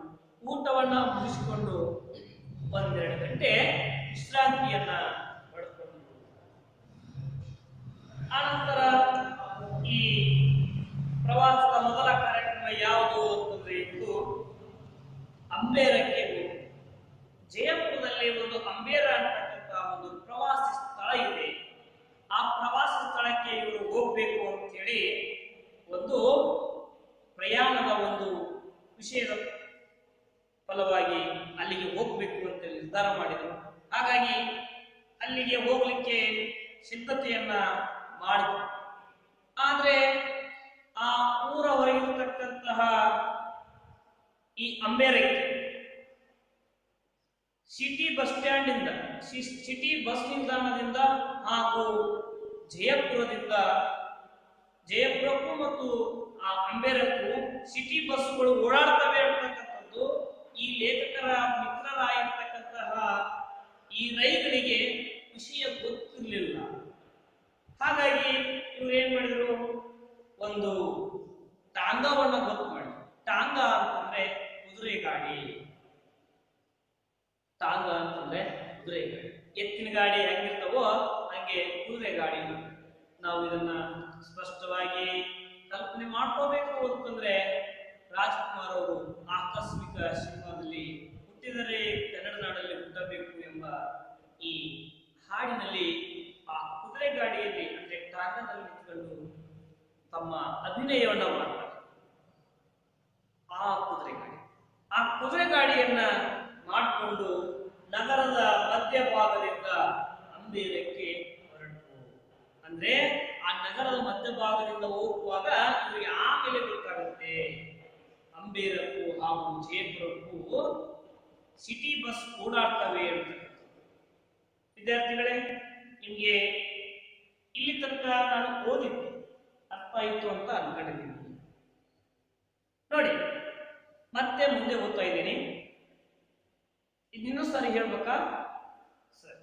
ಊಟವನ್ನ ಮುಗಿಸಿಕೊಂಡು 1-2 ಗಂಟೆ ವಿಶ್ರಾಂತಿಯನ್ನ ಪಡ್ಕೊಂಡ್ರು. ಆನಂತರ ಈ ಪ್ರವಾಸದ ಮೊದಲ ಕಾರ್ಯಕ್ರಮ ಯಾವುದು ಅಂತಂದ್ರೆ, ಇದು ಅಂಬೇರಕ್ಕೆ ಹೋಗುವುದು. ಜಯಪುರದಲ್ಲಿ ಒಂದು ಅಂಬೇರ ಅಂತಕ್ಕಂಥ ಒಂದು ಪ್ರವಾಸಿ ಸ್ಥಳ ಇದೆ. ಆ ಪ್ರವಾಸಿ ಸ್ಥಳಕ್ಕೆ ಇವರು ಹೋಗ್ಬೇಕು ಅಂತೇಳಿ ಒಂದು ಪ್ರಯಾಣದ ಒಂದು ವಿಷಯದ ಫಲವಾಗಿ ಅಲ್ಲಿಗೆ ಹೋಗ್ಬೇಕು ಅಂತ ನಿರ್ಧಾರ ಮಾಡಿದರು. ಹಾಗಾಗಿ ಅಲ್ಲಿಗೆ ಹೋಗ್ಲಿಕ್ಕೆ ಸಿದ್ಧತೆಯನ್ನ ಮಾಡಿದರು. ಆದ್ರೆ ಆ ಊರ ಹೊರಗಿರತಕ್ಕಂತಹ ಈ ಅಂಬೇರಕ್ಕೆ ಸಿಟಿ ಬಸ್ ನಿಲ್ದಾಣದಿಂದ ಹಾಗೂ ಜಯಪುರಕ್ಕೂ ಮತ್ತು ಆ ಅಂಬೇರಕ್ಕೂ ಸಿಟಿ ಬಸ್ಸುಗಳು ಓಡಾಡ್ತವೆ ಅಂತಕ್ಕಂಥದ್ದು ಈ ಲೇಖಕರ ಮಿತ್ರರಾಗಿರ್ತಕ್ಕಂತಹ ಈ ರೈಗಳಿಗೆ ವಿಷಯ ಗೊತ್ತಿರಲಿಲ್ಲ. ಹಾಗಾಗಿ ಇವ್ರು ಏನ್ ಮಾಡಿದ್ರು, ಒಂದು ಟಾಂಗಾವನ್ನ ಗೊತ್ತು ಮಾಡಿ. ಟಾಂಗಾ ಅಂತಂದ್ರೆ ಕುದುರೆ ಗಾಡಿ. ಎತ್ತಿನ ಗಾಡಿ ಹೆಂಗಿರ್ತವೋ ಹಂಗೆ ಕುದುರೆ ಗಾಡಿ. ನಾವು ಇದನ್ನ ಸ್ಪಷ್ಟವಾಗಿ ಕಲ್ಪನೆ ಮಾಡ್ಕೋಬೇಕು ಅಂತಂದ್ರೆ, ರಾಜ್ಕುಮಾರ್ ಅವರು ಆಕಸ್ಮಿಕ ಸಿನಿಮಾದಲ್ಲಿ ಹುಟ್ಟಿದರೆ ಕನ್ನಡ ನಾಡಲ್ಲಿ ಹುಟ್ಟಬೇಕು ಎಂಬ ಈ ಹಾಡಿನಲ್ಲಿ ಆ ಕುದುರೆ ಗಾಡಿಯಲ್ಲಿ ಅಂದ್ರೆ ಟಾಂಗಾದಲ್ಲಿ ನಿಂತ್ಕೊಂಡು ತಮ್ಮ ಅಭಿನಯವನ್ನ ಮಾಡ್ತಾರೆ. ಆ ಕುದುರೆ ಗಾಡಿಯನ್ನ ಮಾಡಿಕೊಂಡು ನಗರದ ಮಧ್ಯಭಾಗದಿಂದ ಅಂಬೇರಕ್ಕೆ ಹೊರಟು. ಅಂದ್ರೆ ಆ ನಗರದ ಮಧ್ಯಭಾಗದಿಂದ ಹೋಗುವಾಗ ಇವರಿಗೆ ಆಮೇಲೆ ಗೊತ್ತಾಗುತ್ತೆ ಅಂಬೇರಕ್ಕೂ ಹಾಗೂ ಜಯಪುರಕ್ಕೂ ಸಿಟಿ ಬಸ್ ಓಡಾಡ್ತವೆ ಅಂತ. ವಿದ್ಯಾರ್ಥಿಗಳೇ, ನಿಮ್ಗೆ ಇಲ್ಲಿ ತನಕ ನಾನು ಓದಿದ್ದು ಅರ್ಥ ಆಯಿತು ಅಂತ ಅನ್ಕೊಂಡಿದ್ದೀನಿ. ನೋಡಿ, ಮತ್ತೆ ಮುಂದೆ ಓದ್ತಾ ಇದ್ದೀನಿ. ಇನ್ನೂ ಸರಿ ಹೇಳ್ಬೇಕಾ? ಸರಿ.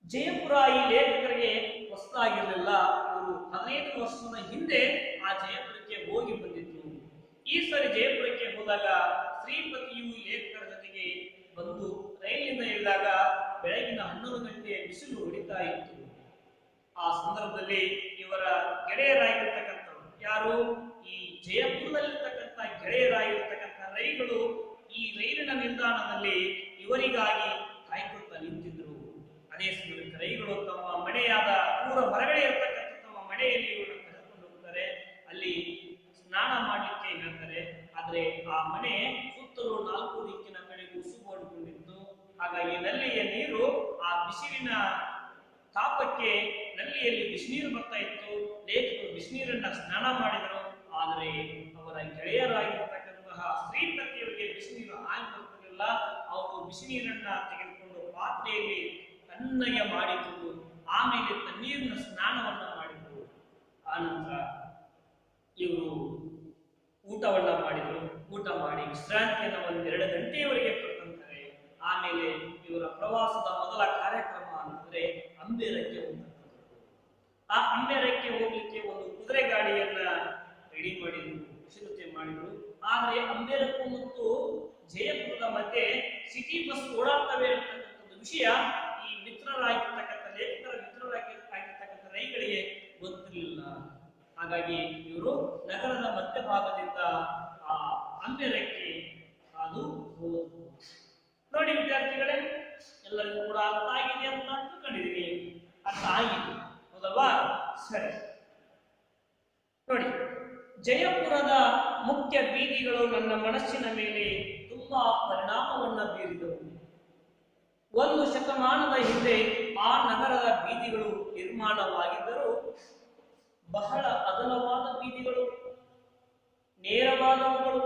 ಜಯಪುರ ಈ ಲೇಖಕರಿಗೆ ಹೊಸದಾಗಿರಲಿಲ್ಲ. ಇವರು 15 ವರ್ಷದ ಹಿಂದೆ ಆ ಜಯಪುರಕ್ಕೆ ಹೋಗಿ ಬಂದಿದ್ರು. ಈ ಸರಿ ಜಯಪುರಕ್ಕೆ ಹೋದಾಗ ಶ್ರೀಪತಿಯು ಲೇಖಕರ ಜೊತೆಗೆ ಬಂದು ರೈಲಿನಿಂದ ಇಳಿದಾಗ ಬೆಳಗಿನ 11 ಗಂಟೆ ಬಿಸಿಲು ಹೊಡಿತಾ ಇತ್ತು. ಆ ಸಂದರ್ಭದಲ್ಲಿ ಇವರ ಗೆಳೆಯರಾಗಿರ್ತಕ್ಕಂಥವ್ರು ಯಾರು, ಈ ಜಯಪುರದಲ್ಲಿರ್ತಕ್ಕಂಥ ಗೆಳೆಯರಾಗಿರ್ತಕ್ಕಂಥ ರೈಗಳು ಈ ರೈಲಿನ ನಿಲ್ದಾಣದಲ್ಲಿ ಇವರಿಗಾಗಿ ಕಾಯ್ಕೊಳ್ತಾ ನಿಂತಿದ್ರು. ಅದೇ ಸಮಯಕ್ಕೆ ರೈಗಳು ತಮ್ಮ ಮನೆಯಾದ ಊರ ಹೊರಗಡೆ ಇರತಕ್ಕಂಥ ತಮ್ಮ ಮನೆಯಲ್ಲಿ ಇವರು ಕರೆದುಕೊಂಡು ಹೋಗ್ತಾರೆ. ಅಲ್ಲಿ ಸ್ನಾನ ಮಾಡ್ಲಿಕ್ಕೆ ಹೇಳ್ತಾರೆ. ಆದ್ರೆ ಆ ಮನೆ ಸುತ್ತಲೂ 4 ದಿಕ್ಕಿನ ಕಡೆಗೂ ಸುಬ್ಬಡಿಕೊಂಡಿತ್ತು. ಹಾಗಾಗಿ ನಲ್ಲಿಯ ನೀರು ಆ ಬಿಸಿಲಿನ ತಾಪಕ್ಕೆ ನಲ್ಲಿಯಲ್ಲಿ ಬಿಸಿನೀರು ಬರ್ತಾ ಇತ್ತು. ಲೇಖಕರು ಬಿಸಿನೀರನ್ನ ಸ್ನಾನ ಮಾಡಿದರು. ಆದರೆ ಅವರ ಗೆಳೆಯರಾಗಿರ್ತಕ್ಕಂತಹ ಶ್ರೀಪತಿಯವರಿಗೆ ಬಿಸಿನೀರು ಆಗಿ ಬರ್ತಿರಲಿಲ್ಲ. ಅವರು ಬಿಸಿನೀರನ್ನ ತೆಗೆದುಕೊಂಡು ಪಾತ್ರೆಯಲ್ಲಿ ತಣ್ಣಗೆ ಮಾಡಿದ್ರು. ಆಮೇಲೆ ತಣ್ಣೀರಿನ ಸ್ನಾನವನ್ನ ಮಾಡಿದ್ರು. ಆನಂತರ ಇವರು ಊಟವನ್ನ ಮಾಡಿದ್ರು. ಊಟ ಮಾಡಿ ವಿಶ್ರಾಂತಿಯನ್ನು 1-2 ಗಂಟೆಯವರೆಗೆ ಪಡ್ಕೊಂತಾರೆ. ಆಮೇಲೆ ಇವರ ಪ್ರವಾಸದ ಮೊದಲ ಕಾರ್ಯಕ್ರಮ ಅಂತಂದ್ರೆ ಅಂಬೇರಕ್ಕೆ ಹೋಗ್ತಾರೆ. ಆ ಅಂಬೇರಕ್ಕೆ ಹೋಗ್ಲಿಕ್ಕೆ ಒಂದು ಕುದುರೆ ಗಾಡಿಯನ್ನ ರೆಡಿ ಮಾಡಿದ್ರು, ಸಿದ್ಧತೆ ಮಾಡಿದ್ರು. ಆದ್ರೆ ಅಂಬೇರಕ್ಕೂ ಮತ್ತು ಜಯಪುರದ ಮಧ್ಯೆ ಸಿಟಿ ಬಸ್ ಓಡಾಡ್ತವೆ ಅಂತಕ್ಕಂಥ ವಿಷಯ ಈ ಮಿತ್ರರಾಗಿರ್ತಕ್ಕಂಥ ಲೇಖಕರ ಮಿತ್ರರಾಗಿರ್ತಕ್ಕಂಥ ರೈಗಳಿಗೆ ಗೊತ್ತಿರಲಿಲ್ಲ. ಹಾಗಾಗಿ ಇವರು ನಗರದ ಮಧ್ಯಭಾಗದಿಂದ ಆ ಅಂಬೇರಕ್ಕೆ ಅದು ಹೋದ್ರು. ನೋಡಿ ವಿದ್ಯಾರ್ಥಿಗಳೇ, ಎಲ್ಲರಿಗೂ ಕೂಡ ಅರ್ಥ ಆಗಿದೆ ಅಂತ ಅಂದ್ಕೊಂಡಿದ್ದೀನಿ. ಅರ್ಥ ಆಗಿದೆ ಹೌದಲ್ವಾ? ಸರಿ ನೋಡಿ, ಜಯಪುರದ ಮುಖ್ಯ ಬೀದಿಗಳು ನನ್ನ ಮನಸ್ಸಿನ ಮೇಲೆ ತುಂಬಾ ಪರಿಣಾಮವನ್ನ ಬೀರಿದವು. 1 ಶತಮಾನದ ಹಿಂದೆ ಆ ನಗರದ ಬೀದಿಗಳು ನಿರ್ಮಾಣವಾಗಿದ್ದರೂ ಬಹಳ ಅಗಲವಾದ ಬೀದಿಗಳು, ನೇರವಾದವುಗಳು,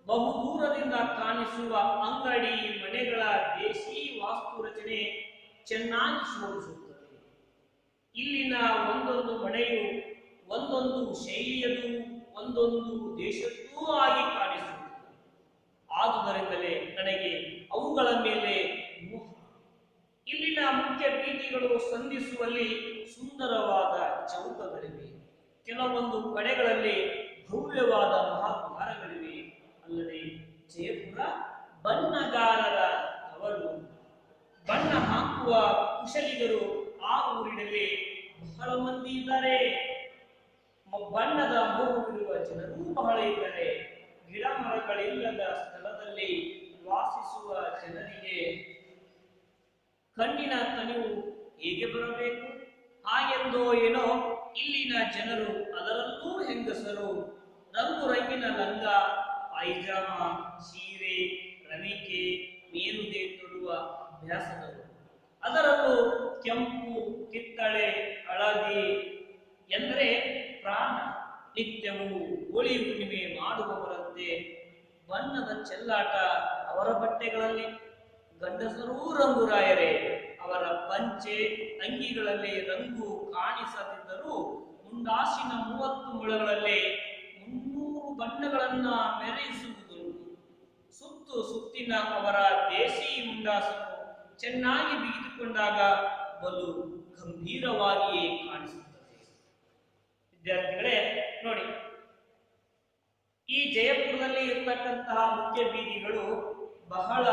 ಬಹುದೂರದಿಂದ ಕಾಣಿಸುವ ಅಂಗಡಿ ಮನೆಗಳ ದೇಶೀ ವಾಸ್ತು ರಚನೆ ಚೆನ್ನಾಗಿ ಶೋಭಿಸುತ್ತದೆ. ಇಲ್ಲಿನ ಒಂದೊಂದು ಮನೆಯು ಒಂದೊಂದು ಶೈಲಿಯದು, ಒಂದೊಂದು ದೇಶದ್ದೂ ಆಗಿ ಕಾಣಿಸುತ್ತದೆ. ಆದುದರಿಂದಲೇ ನನಗೆ ಅವುಗಳ ಮೇಲೆ ಮೋಹ. ಇಲ್ಲಿನ ಮುಖ್ಯ ಬೀದಿಗಳು ಸಂಧಿಸುವಲ್ಲಿ ಸುಂದರವಾದ ಚೌಕಗಳಿವೆ. ಕೆಲವೊಂದು ಕಡೆಗಳಲ್ಲಿ ಭವ್ಯವಾದ ಮಹಾದ್ವಾರಗಳಿವೆ. ಅಲ್ಲದೆ ಜಯಪುರ ಬಣ್ಣಗಾರರ ಅವರು ಬಣ್ಣ ಹಾಕುವ ಕುಶಲಿಗರು ಆ ಊರಿನಲ್ಲಿ ಬಹಳ ಮಂದಿ ಇದ್ದಾರೆ. ಬಣ್ಣದ ಮೋಹವಿರುವ ಜನರೂ ಬಹಳ ಇದ್ದಾರೆ. ಗಿಡ ಮರಗಳಿಲ್ಲದ ಸ್ಥಳದಲ್ಲಿ ವಾಸಿಸುವ ಜನರಿಗೆ ಕಣ್ಣಿನ ತನಿವು ಹೇಗೆ ಬರಬೇಕು? ಹಾಗೆಂದೋ ಏನೋ ಇಲ್ಲಿನ ಜನರು, ಅದರಲ್ಲೂ ಹೆಂಗಸರು, ರಂಗು ರಂಗಿನ ಲಂಗ, ಪೈಜಾಮ, ಸೀರೆ, ರವಿಕೆ, ಮೇಲುದೆ ತೊಡುವ ಅಭ್ಯಾಸದವರು. ಅದರಲ್ಲೂ ಕೆಂಪು, ಕಿತ್ತಳೆ, ಹಳದಿ ಎಂದರೆ ಪ್ರಾಣ. ನಿತ್ಯವೂ ಹೋಳಿ ಹುಣ್ಣಿಮೆ ಮಾಡುವವರಂತೆ ಬಣ್ಣದ ಚೆಲ್ಲಾಟ ಅವರ ಬಟ್ಟೆಗಳಲ್ಲಿ. ಗಂಡಸರೂ ರಂಗುರಾಯರೇ. ಅವರ ಪಂಚೆ ಅಂಗಿಗಳಲ್ಲಿ ರಂಗು ಕಾಣಿಸದಿದ್ದರೂ ಮುಂಡಾಸಿನ 30 ಮೊಳಗಳಲ್ಲಿ 300 ಬಣ್ಣಗಳನ್ನ ಮೆರೆಯಿಸುವುದುಂಟು. ಸುತ್ತಿನ ಅವರ ದೇಸಿ ಮುಂಡಾಸನ್ನು ಚೆನ್ನಾಗಿ ಬಿಗಿದುಕೊಂಡಾಗ ಬಲು ಗಂಭೀರವಾಗಿಯೇ ಕಾಣಿಸುತ್ತದೆ. ವಿದ್ಯಾರ್ಥಿಗಳೇ ನೋಡಿ, ಈ ಜಯಪುರದಲ್ಲಿ ಇರತಕ್ಕಂತಹ ಮುಖ್ಯ ಬೀದಿಗಳು ಬಹಳ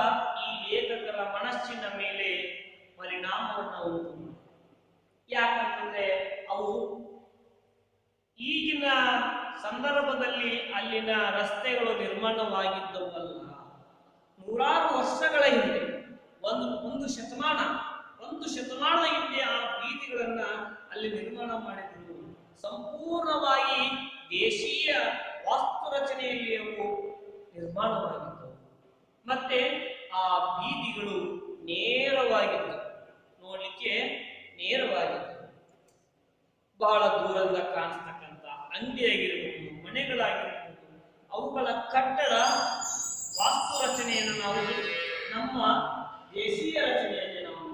ಈ ಲೇಖಕರ ಮನಸ್ಸಿನ ಮೇಲೆ ಪರಿಣಾಮವನ್ನು ಉಂಟು ಮಾಡಿವೆ. ಯಾಕಂತಂದ್ರೆ ಅವು ಈಗಿನ ಸಂದರ್ಭದಲ್ಲಿ ಅಲ್ಲಿನ ರಸ್ತೆಗಳು ನಿರ್ಮಾಣವಾಗಿದ್ದವಲ್ಲ. ನೂರಾರು ವರ್ಷಗಳ ಹಿಂದೆ, ಒಂದು ಶತಮಾನದ ಹಿಂದೆ ಆ ಬೀದಿಗಳನ್ನ ಅಲ್ಲಿ ನಿರ್ಮಾಣ ಮಾಡಿದ್ರು. ಸಂಪೂರ್ಣವಾಗಿ ದೇಶೀಯ ವಾಸ್ತು ರಚನೆಯಲ್ಲಿ ಅವು ನಿರ್ಮಾಣವಾಗಿದ್ದವು. ಮತ್ತೆ ಆ ಬೀದಿಗಳು ನೇರವಾಗಿದ್ದವು, ನೋಡ್ಲಿಕ್ಕೆ ನೇರವಾಗಿದ್ದವು. ಬಹಳ ದೂರದಿಂದ ಕಾಣಿಸ್ತಕ್ಕಂಥ ಅಂಗಡಿಯಾಗಿರ್ಬೋದು, ಮನೆಗಳಾಗಿರ್ಬೋದು, ಅವುಗಳ ಕಟ್ಟಡ ವಾಸ್ತು ರಚನೆಯನ್ನು ನಾವು ನಮ್ಮ ದೇಶೀಯ ರಚನೆಯಲ್ಲಿ ನಾವು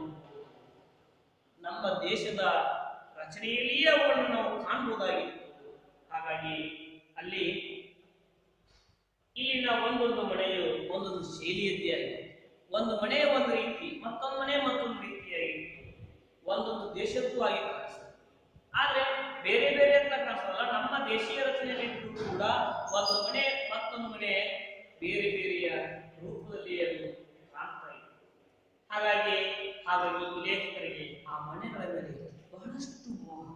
ನಮ್ಮ ದೇಶದ ರಚನೆಯಲ್ಲಿಯೇ ಅವುಗಳನ್ನು ನಾವು ಕಾಣಬಹುದಾಗಿತ್ತು. ಹಾಗಾಗಿ ಅಲ್ಲಿ ಇಲ್ಲಿನ ಒಂದೊಂದು ಮನೆಯು ಒಂದೊಂದು ಶೈಲಿಯದ್ದೇ ಆಗಿದೆ. ಒಂದು ಮನೆ ಒಂದು ರೀತಿ, ಮತ್ತೊಂದು ಮನೆ ಮತ್ತೊಂದು ರೀತಿಯಾಗಿತ್ತು. ಒಂದೊಂದು ದೇಶಕ್ಕೂ ಆಗಿ ಕಾಣಿಸ್ತದೆ. ಆದ್ರೆ ಬೇರೆ ಬೇರೆ ಅಂತ ಕಾಣಿಸಲ್ಲ. ನಮ್ಮ ದೇಶೀಯ ರಚನೆಯಲ್ಲಿ ಕೂಡ ಒಂದು ಮನೆ ಮತ್ತೊಂದು ಮನೆ ಬೇರೆ ಬೇರೆಯ ರೂಪದಲ್ಲಿ ಅದು ಕಾಣ್ತಾ ಇದೆ. ಹಾಗಾಗಿ ಹಾಗಾಗಿ ಲೇಖಕರಿಗೆ ಆ ಮನೆಗಳ ಮೇಲೆ ಬಹಳಷ್ಟು ಮೋಹ.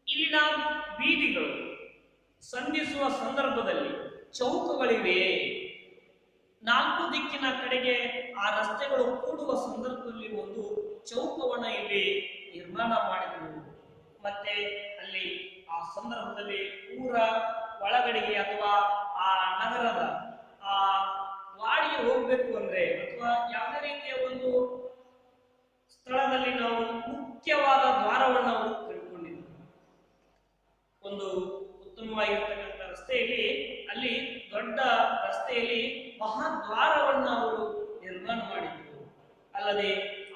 ಇಲ್ಲಿನ ಬೀದಿಗಳು ಸಂಧಿಸುವ ಸಂದರ್ಭದಲ್ಲಿ ಚೌಕಗಳಿವೆ. ನಾಲ್ಕು ದಿಕ್ಕಿನ ಕಡೆಗೆ ಆ ರಸ್ತೆಗಳು ಕೂಡುವ ಸಂದರ್ಭದಲ್ಲಿ ಒಂದು ಚೌಕವನ್ನ ಇಲ್ಲಿ ನಿರ್ಮಾಣ ಮಾಡಿದರು. ಮತ್ತೆ ಅಲ್ಲಿ ಆ ಸಂದರ್ಭದಲ್ಲಿ ಊರ ಒಳಗಡೆಗೆ ಅಥವಾ ಆ ನಗರದ ಆ ವಾಡಿಗೆ ಹೋಗ್ಬೇಕು ಅಂದ್ರೆ ಅಥವಾ ಯಾವುದೇ ರೀತಿಯ ಒಂದು ಸ್ಥಳದಲ್ಲಿ ನಾವು ಮುಖ್ಯವಾದ ದ್ವಾರವನ್ನು ಅವರು ತಿಳ್ಕೊಂಡಿದ್ದರು. ಒಂದು ಉತ್ತಮವಾಗಿರ್ತಕ್ಕಂಥ ರಸ್ತೆಯಲ್ಲಿ ಅಲ್ಲಿ ದೊಡ್ಡ ರಸ್ತೆಯಲ್ಲಿ ಮಹಾದ್ವಾರವನ್ನ ಅವರು ನಿರ್ಮಾಣ ಮಾಡಿದ್ರು. ಅಲ್ಲದೆ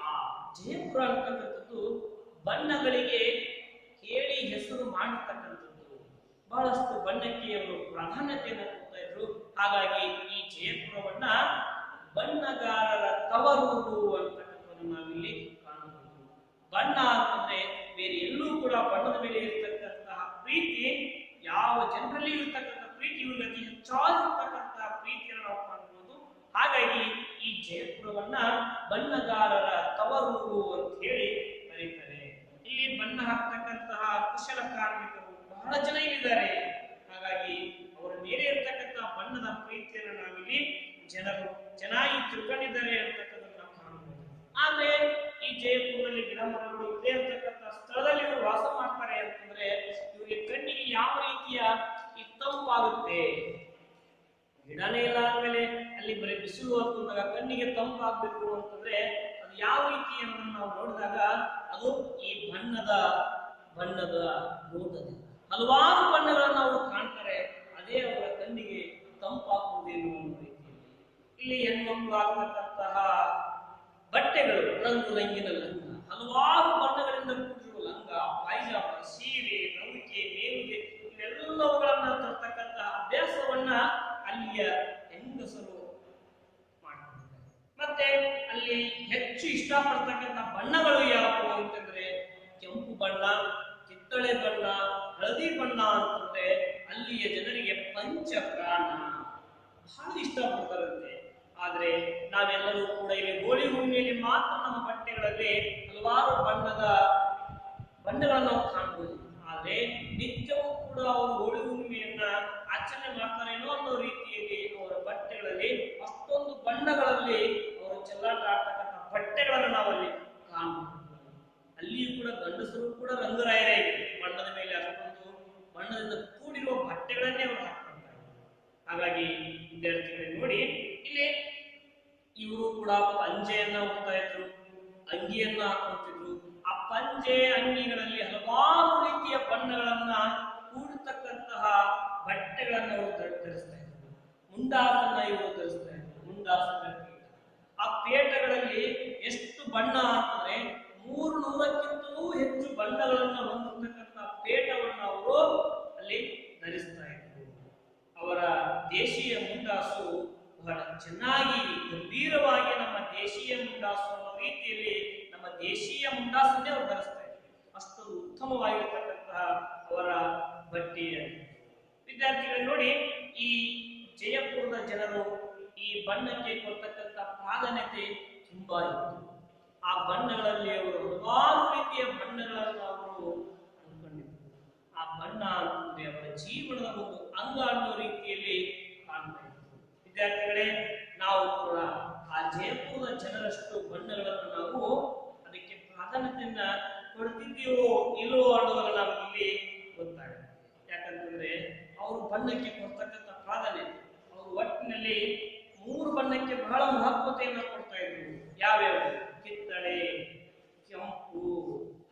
ಆ ಜಯಪುರ ಅಂತಕ್ಕಂಥದ್ದು ಬಣ್ಣಗಳಿಗೆ ಕೇಳಿ ಹೆಸರು ಮಾಡಿರ್ತಕ್ಕಂಥದ್ದು. ಬಹಳಷ್ಟು ಬಣ್ಣಕ್ಕೆ ಅವರು ಪ್ರಾಧಾನ್ಯತೆಯನ್ನು ಕೊಡ್ತಾ ಇದ್ರು. ಹಾಗಾಗಿ ಈ ಜಯಪುರವನ್ನ ಬಣ್ಣಗಾರರ ತವರೂರು ಅಂತಕ್ಕಂಥದ್ದು ನಾವಿಲ್ಲಿ ಕಾಣಬಹುದು. ಬಣ್ಣ ಅಂತಂದ್ರೆ ಬೇರೆ ಎಲ್ಲೂ ಕೂಡ ಬಣ್ಣದ ಮೇಲೆ ಇರ್ತಕ್ಕಂತಹ ಪ್ರೀತಿ ಯಾವ ಜನರಲ್ಲಿ ಇರ್ತಕ್ಕಂಥ ಪ್ರೀತಿಯಲ್ಲಿ ಅತಿ ಹೆಚ್ಚಾಗಿರ್ತಕ್ಕಂತಹ ಪ್ರೀತಿಯನ್ನು ನಾವು ಕಾಣಬಹುದು. ಹಾಗಾಗಿ ಈ ಜಯಪುರವನ್ನ ಬಣ್ಣಗಾರರ ತವರೂರು ಅಂತ ಹೇಳಿ ಕರೀತಾರೆ. ಇಲ್ಲಿ ಬಣ್ಣ ಹಾಕ್ತಕ್ಕಂತಹ ಕುಶಲ ಕಾರ್ಮಿಕರು ಬಹಳ ಜನ ಇದ್ದಾರೆ. ಹಾಗಾಗಿ ಅವರ ಮೇಲೆ ಇರ್ತಕ್ಕಂತಹ ಬಣ್ಣದ ಪ್ರೀತಿಯನ್ನು ನಾವಿಲ್ಲಿ ಜನರು ಚೆನ್ನಾಗಿ ತಿಳ್ಕೊಂಡಿದ್ದಾರೆ ಅಂತಕ್ಕಂಥದ್ದು ನಾವು ಕಾಣಬಹುದು. ಆದ್ರೆ ಈ ಜಯಪುರದಲ್ಲಿ ಗಿಡ ಮರಗಳು ಇದೇ ಇರ್ತಕ್ಕಂಥ ಸ್ಥಳದಲ್ಲಿ ಇವರು ವಾಸ ಮಾಡ್ತಾರೆ ಅಂತಂದ್ರೆ ಇವರಿಗೆ ಕಣ್ಣಿಗೆ ಯಾವ ರೀತಿಯ ಈ ತಂಪಾಗುತ್ತೆ. ಗಿಡನೇ ಇಲ್ಲ ಅಂದ್ಮೇಲೆ ಅಲ್ಲಿ ಬರೀ ಬಿಸಿಲು ಅಂತಂದಾಗ ಕಣ್ಣಿಗೆ ತಂಪಾಗಬೇಕು ಅಂತಂದ್ರೆ ಅದು ಯಾವ ರೀತಿ ಅನ್ನೋದನ್ನ ನಾವು ನೋಡಿದಾಗ ಅದು ಈ ಬಣ್ಣದ ನೋಟದಿಂದ ಹಲವಾರು ಬಣ್ಣಗಳನ್ನು ಅವರು ಕಾಣ್ತಾರೆ. ಅದೇ ಅವರ ಕಣ್ಣಿಗೆ ತಂಪಾಗುವುದೇನು ಅನ್ನೋ ರೀತಿಯಲ್ಲಿ ಇಲ್ಲಿ ಹೆಣ್ಮಕ್ಳು ಆಗ್ತಕ್ಕಂತಹ ಬಟ್ಟೆಗಳು ರಂಗು ರಂಗಿನ ಲಂಗ, ಹಲವಾರು ಬಣ್ಣಗಳಿಂದ ಕೂಡಿರುವ ಲಂಗ, ಪಾಯ್ಜಾಮ, ಸೀರೆ, ನೌಕೆ, ನೇವಿಗೆ ಇವೆಲ್ಲವುಗಳನ್ನ ತರ್ತಕ್ಕಂತಹ ಅಭ್ಯಾಸವನ್ನ ಅಲ್ಲಿಯ ಹೆಂಗಸರು ಮಾಡ್ತಾರೆ. ಮತ್ತೆ ಅಲ್ಲಿ ಹೆಚ್ಚು ಇಷ್ಟಪಡ್ತಕ್ಕಂಥ ಬಣ್ಣಗಳು ಯಾವುವು ಅಂತಂದ್ರೆ ಕೆಂಪು ಬಣ್ಣ, ಕಿತ್ತಳೆ ಬಣ್ಣ, ಹಳದಿ ಬಣ್ಣ ಅಂತಂದ್ರೆ ಅಲ್ಲಿಯ ಜನರಿಗೆ ಪಂಚ ಪ್ರಾಣ ಬಹಳ ಇಷ್ಟಪಡ್ತಾರಂತೆ. ಆದ್ರೆ ನಾವೆಲ್ಲರೂ ಕೂಡ ಇಲ್ಲಿ ಹೋಳಿ ಹುಣ್ಣಿಮೆಯಲ್ಲಿ ಮಾತ್ರ ನಮ್ಮ ಬಟ್ಟೆಗಳಲ್ಲಿ ಹಲವಾರು ಬಣ್ಣಗಳನ್ನು ನಾವು ಕಾಣಬಹುದು. ಆದ್ರೆ ನಿತ್ಯವೂ ಕೂಡ ಅವರು ಹೋಳಿ ಹುಣ್ಣಿಮೆಯನ್ನ ಆಚರಣೆ ಮಾಡ್ತಾರೇನೋ ಅನ್ನೋ ರೀತಿಯಲ್ಲಿ ಅವರ ಬಟ್ಟೆಗಳಲ್ಲಿ ಅಷ್ಟೊಂದು ಬಣ್ಣಗಳಲ್ಲಿ ಅವರು ಚೆಲ್ಲಾಟ ಆಡ್ತಕ್ಕಂಥ ಬಟ್ಟೆಗಳನ್ನು ನಾವಲ್ಲಿ ಕಾಣಬಹುದು. ಅಲ್ಲಿಯೂ ಕೂಡ ಗಂಡಸರು ಕೂಡ ರಂಗರಾಯರೇ ಬಣ್ಣದ ಮೇಲೆ ಅಷ್ಟೊಂದು ಬಣ್ಣದಿಂದ ಕೂಡಿರುವ ಬಟ್ಟೆಗಳನ್ನೇ ಅವರು ಹಾಕ್ತಾರೆ. ಹಾಗಾಗಿ ವಿದ್ಯಾರ್ಥಿಗಳಿಗೆ ನೋಡಿ ಇಲ್ಲಿ ಇವರು ಕೂಡ ಪಂಜೆಯನ್ನ ಹೋಗ್ತಾ ಇದ್ರು, ಅಂಗಿಯನ್ನ ಹಾಕೊತಿದ್ರು. ಆ ಪಂಜೆ ಅಂಗಿಗಳಲ್ಲಿ ಹಲವಾರು ರೀತಿಯ ಬಣ್ಣಗಳನ್ನ ಕೂಡಿರ್ತಕ್ಕಂತಹ ಬಟ್ಟೆಗಳನ್ನ ಅವರು ಧರಿಸ್ತಾ ಇದ್ರು. ಮುಂಡಾಸನ್ನ ಇವರು ಧರಿಸ್ತಾ ಇದ್ರು. ಮುಂಡಾಸನ ಆ ಪೇಟಗಳಲ್ಲಿ ಎಷ್ಟು ಬಣ್ಣ ಅಂತಂದ್ರೆ 300ಕ್ಕಿಂತಲೂ ಹೆಚ್ಚು ಬಣ್ಣಗಳನ್ನ ಹೊಂದಿರತಕ್ಕಂಥ ಪೇಟವನ್ನು ಅವರು ಅಲ್ಲಿ ಧರಿಸ್ತಾ ಇದ್ರು. ಅವರ ದೇಶೀಯ ಮುಂಡಾಸು ಬಹಳ ಚೆನ್ನಾಗಿ ಗಂಭೀರವಾಗಿ ನಮ್ಮ ದೇಶೀಯ ಮುಂಡಾಸು ಅನ್ನೋ ರೀತಿಯಲ್ಲಿ ನಮ್ಮ ದೇಶೀಯ ಮುಂಡಾಸನ್ನೇ ಅವರು ಧರಿಸ್ತಾ ಇದ್ರು. ಅಷ್ಟೊಂದು ಉತ್ತಮವಾಗಿರ್ತಕ್ಕಂತಹ ಅವರ ಬಟ್ಟೆಯ ವಿದ್ಯಾರ್ಥಿಗಳು ನೋಡಿ ಈ ಜಯಪುರದ ಜನರು ಈ ಬಣ್ಣಕ್ಕೆ ಕೊಡ್ತಕ್ಕಂಥ ಪ್ರಾಧಾನ್ಯತೆ ತುಂಬಾ ಇತ್ತು. ಆ ಬಣ್ಣಗಳಲ್ಲಿ ಅವರು ಹಲವಾರು ರೀತಿಯ ಬಣ್ಣಗಳನ್ನು ಅವರು ಅನ್ಕೊಂಡಿದ್ರು. ಆ ಬಣ್ಣ ಅಂತಂದ್ರೆ ಅವರ ಜೀವನದ ಒಂದು ಅಂಗ ಅನ್ನೋ ರೀತಿಯಲ್ಲಿ ಕಾಣ್ತಾ ಇದ್ರು. ವಿದ್ಯಾರ್ಥಿಗಳೇ, ನಾವು ಕೂಡ ಆ ಜಯಪುರದ ಜನರಷ್ಟು ಬಣ್ಣಗಳನ್ನು ನಾವು ಅದಕ್ಕೆ ಪ್ರಾಧಾನ್ಯತೆಯನ್ನ ಕೊಡ್ತಿದ್ದೀವೋ ಇಲ್ಲೋ ಅನ್ನೋದನ್ನ ನಾವು ಇಲ್ಲಿ ಗೊತ್ತಾಗುತ್ತೆ. ಯಾಕಂತಂದ್ರೆ ಅವರು ಬಣ್ಣಕ್ಕೆ ಕೊಡ್ತಕ್ಕಂಥ ಪ್ರಾಧಾನ್ಯತೆ, ಅವರು ಒಟ್ಟಿನಲ್ಲಿ 3 ಬಣ್ಣಕ್ಕೆ ಬಹಳ ಮಹತ್ವತೆಯನ್ನು ಕೊಡ್ತಾ ಇದ್ರು. ಯಾವ್ಯಾವ? ಕಿತ್ತಳೆ, ಕೆಂಪು,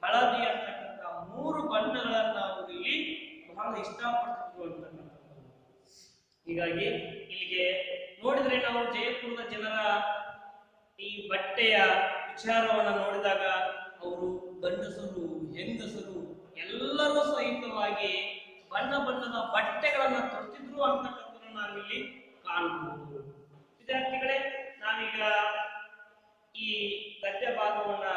ಹಳದಿ ಅಂತಕ್ಕಂಥ 3 ಬಣ್ಣಗಳನ್ನ ಅವರು ಇಲ್ಲಿ ಬಹಳ ಇಷ್ಟಪಡ್ತಿದ್ರು ಅಂತಕ್ಕಂಥದ್ದು. ಹೀಗಾಗಿ ಇಲ್ಲಿಗೆ ನೋಡಿದ್ರೆ ನಾವು ಜಯಪುರದ ಜನರ ಈ ಬಟ್ಟೆಯ ವಿಚಾರವನ್ನ ನೋಡಿದಾಗ ಅವರು ಗಂಡಸರು ಹೆಂಗಸರು ಎಲ್ಲರೂ ಸಹಿತವಾಗಿ ಬಣ್ಣ ಬಣ್ಣದ ಬಟ್ಟೆಗಳನ್ನ ತೊಟ್ಟಿದ್ರು ಅಂತಕ್ಕಂಥದ್ದನ್ನು ನಾವಿಲ್ಲಿ ಕಾಣಬಹುದು. ವಿದ್ಯಾರ್ಥಿಗಳೇ, ನಾವೀಗ ಈ ಗದ್ಯ ಭಾಗವನ್ನ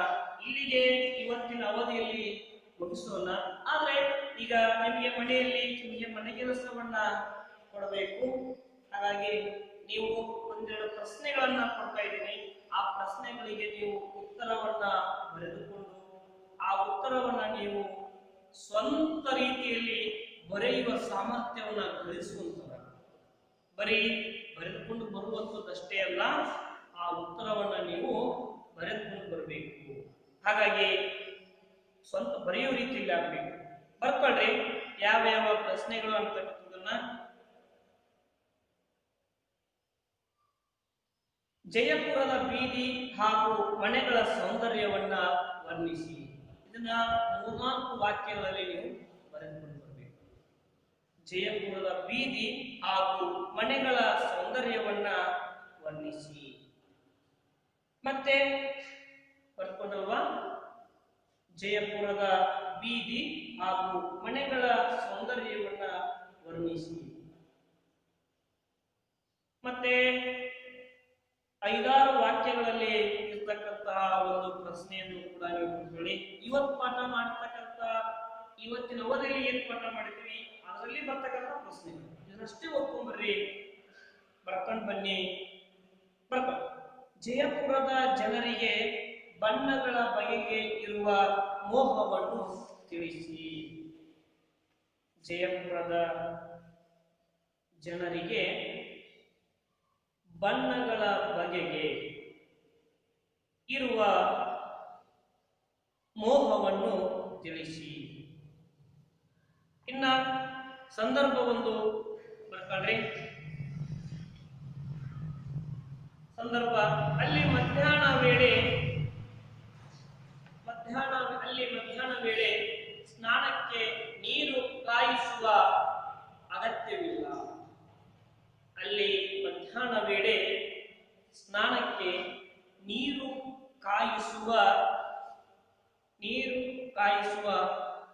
ಇಲ್ಲಿಗೆ ಇವತ್ತಿನ ಅವಧಿಯಲ್ಲಿ ಮುಗಿಸೋಣ. ಆದ್ರೆ ಈಗ ನಿಮಗೆ ನಿಮಗೆ ಮನೆ ಕೆಲಸವನ್ನ ಕೊಡಬೇಕು. ಹಾಗಾಗಿ ನೀವು ಒಂದೆರಡು ಪ್ರಶ್ನೆಗಳನ್ನ ಕೊಡ್ತಾ ಇದ್ದೀನಿ. ಆ ಪ್ರಶ್ನೆಗಳಿಗೆ ನೀವು ಉತ್ತರವನ್ನ ಬರೆದುಕೊಂಡು ಆ ಉತ್ತರವನ್ನ ನೀವು ಸ್ವಂತ ರೀತಿಯಲ್ಲಿ ಬರೆಯುವ ಸಾಮರ್ಥ್ಯವನ್ನ ಗಳಿಸುವಂತಹ, ಬರೀ ಬರೆದುಕೊಂಡು ಬರುವಂಥದ್ದಷ್ಟೇ ಅಲ್ಲ, ಆ ಉತ್ತರವನ್ನ ನೀವು ಬರೆದುಕೊಂಡು ಬರಬೇಕು. ಹಾಗಾಗಿ ಸ್ವಂತ ಬರೆಯೋ ರೀತಿಯಲ್ಲಿ ಆಗ್ಬೇಕು. ಬರ್ಕೊಳ್ರಿ ಯಾವ ಪ್ರಶ್ನೆಗಳು ಅಂತಕ್ಕಂಥದನ್ನ. ಜಯಪುರದ ಬೀದಿ ಹಾಗೂ ಮನೆಗಳ ಸೌಂದರ್ಯವನ್ನ ವರ್ಣಿಸಿ. ಇದನ್ನ 3-4 ವಾಕ್ಯಗಳಲ್ಲಿ ನೀವು ಬರೆದುಕೊಂಡು ಬರಬೇಕು. ಜಯಪುರದ ಬೀದಿ ಹಾಗೂ ಮನೆಗಳ ಸೌಂದರ್ಯವನ್ನ ವರ್ಣಿಸಿ. ಮತ್ತೆ ಬರ್ಕೊಂಡಲ್ವಾ? ಜಯಪುರದ ಬೀದಿ ಹಾಗೂ ಮನೆಗಳ ಸೌಂದರ್ಯವನ್ನ ವರ್ಣಿಸಿ. ಮತ್ತೆ 5-6 ವಾಕ್ಯಗಳಲ್ಲಿ ಇರ್ತಕ್ಕಂತಹ ಒಂದು ಪ್ರಶ್ನೆಯನ್ನು ಕೂಡ ನೀವು ತಿಳ್ಕೊಳ್ಳಿ. ಇವತ್ತು ಪಾಠ ಮಾಡ್ತಕ್ಕಂಥ, ಇವತ್ತಿನ ಅವಧಿಯಲ್ಲಿ ಏನ್ ಪಾಠ ಮಾಡಿದ್ವಿ ಅದರಲ್ಲಿ ಬರ್ತಕ್ಕಂಥ ಪ್ರಶ್ನೆಗಳು ಇದನ್ನಷ್ಟೇ ಓದ್ಕೊಂಡ್ಬರ್ರಿ, ಬರ್ಕೊಂಡು ಬನ್ನಿ. ಬರ್ಕೊಂಡು ಜಯಪುರದ ಜನರಿಗೆ ಬಣ್ಣಗಳ ಬಗೆಗೆ ಇರುವ ಮೋಹವನ್ನು ತಿಳಿಸಿ. ಜಯಪುರದ ಜನರಿಗೆ ಬಣ್ಣಗಳ ಬಗೆಗೆ ಇರುವ ಮೋಹವನ್ನು ತಿಳಿಸಿ. ಇನ್ನ ಸಂದರ್ಭ ಒಂದು ಬರ್ಕೊಳ್ರಿ. ಸಂದರ್ಭ ಅಲ್ಲಿ ಮಧ್ಯಾಹ್ನ ವೇಳೆ ಸ್ನಾನಕ್ಕೆ ನೀರು ಕಾಯಿಸುವ ಅಗತ್ಯವಿಲ್ಲ. ಅಲ್ಲಿ ಮಧ್ಯಾಹ್ನ ವೇಳೆ ಸ್ನಾನಕ್ಕೆ ನೀರು ಕಾಯಿಸುವ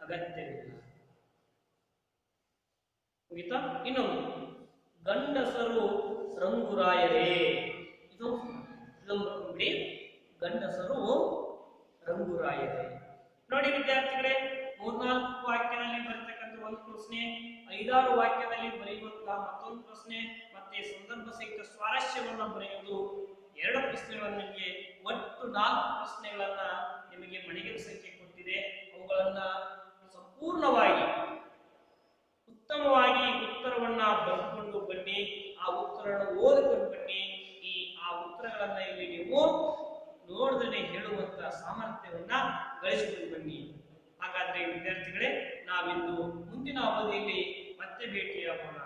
ಅಗತ್ಯವಿಲ್ಲ. ಮುಗಿತಾ? ಇನ್ನೊಂದು, ಗಂಡಸರು ರಂಗುರಾಯರೇ. ಬಿಡಿ, ಗಂಡಸರು ರಂಗುರಾಯರೇ. ನೋಡಿ ವಿದ್ಯಾರ್ಥಿಗಳೇ, 3-4 ವಾಕ್ಯದಲ್ಲಿ ಬರತಕ್ಕಂಥ ಒಂದು ಪ್ರಶ್ನೆ, 5-6 ವಾಕ್ಯದಲ್ಲಿ ಬರೆಯುವಂತಹ ಮತ್ತೊಂದು ಪ್ರಶ್ನೆ, ಮತ್ತೆ ಸಂದರ್ಭ ಸಹಿತ ಸ್ವಾರಸ್ಯವನ್ನ ಬರೆಯುವುದು 2 ಪ್ರಶ್ನೆಗಳನ್ನು ನಿಮಗೆ, ಒಟ್ಟು 4 ಪ್ರಶ್ನೆಗಳನ್ನ ನಿಮಗೆ ಮನೆಗೆಲಸಕ್ಕೆ ಕೊಟ್ಟಿದೆ. ಅವುಗಳನ್ನ ಸಂಪೂರ್ಣವಾಗಿ ಉತ್ತಮವಾಗಿ ಉತ್ತರವನ್ನ ಬರೆದುಕೊಂಡು ಬನ್ನಿ. ಆ ಉತ್ತರವನ್ನು ಓದಿಕೊಂಡು ಬನ್ನಿ. ಆ ಉತ್ತರಗಳನ್ನ ಇಲ್ಲಿ ನೀವು ನೋಡದೇ ಹೇಳುವಂತ ಸಾಮರ್ಥ್ಯವನ್ನ ಗಳಿಸಿಕೊಂಡು ಬನ್ನಿ. ಹಾಗಾದ್ರೆ ವಿದ್ಯಾರ್ಥಿಗಳೇ, ನಾವಿಂದು ಮುಂದಿನ ಅವಧಿಯಲ್ಲಿ ಮತ್ತೆ ಭೇಟಿಯಾಗೋಣ.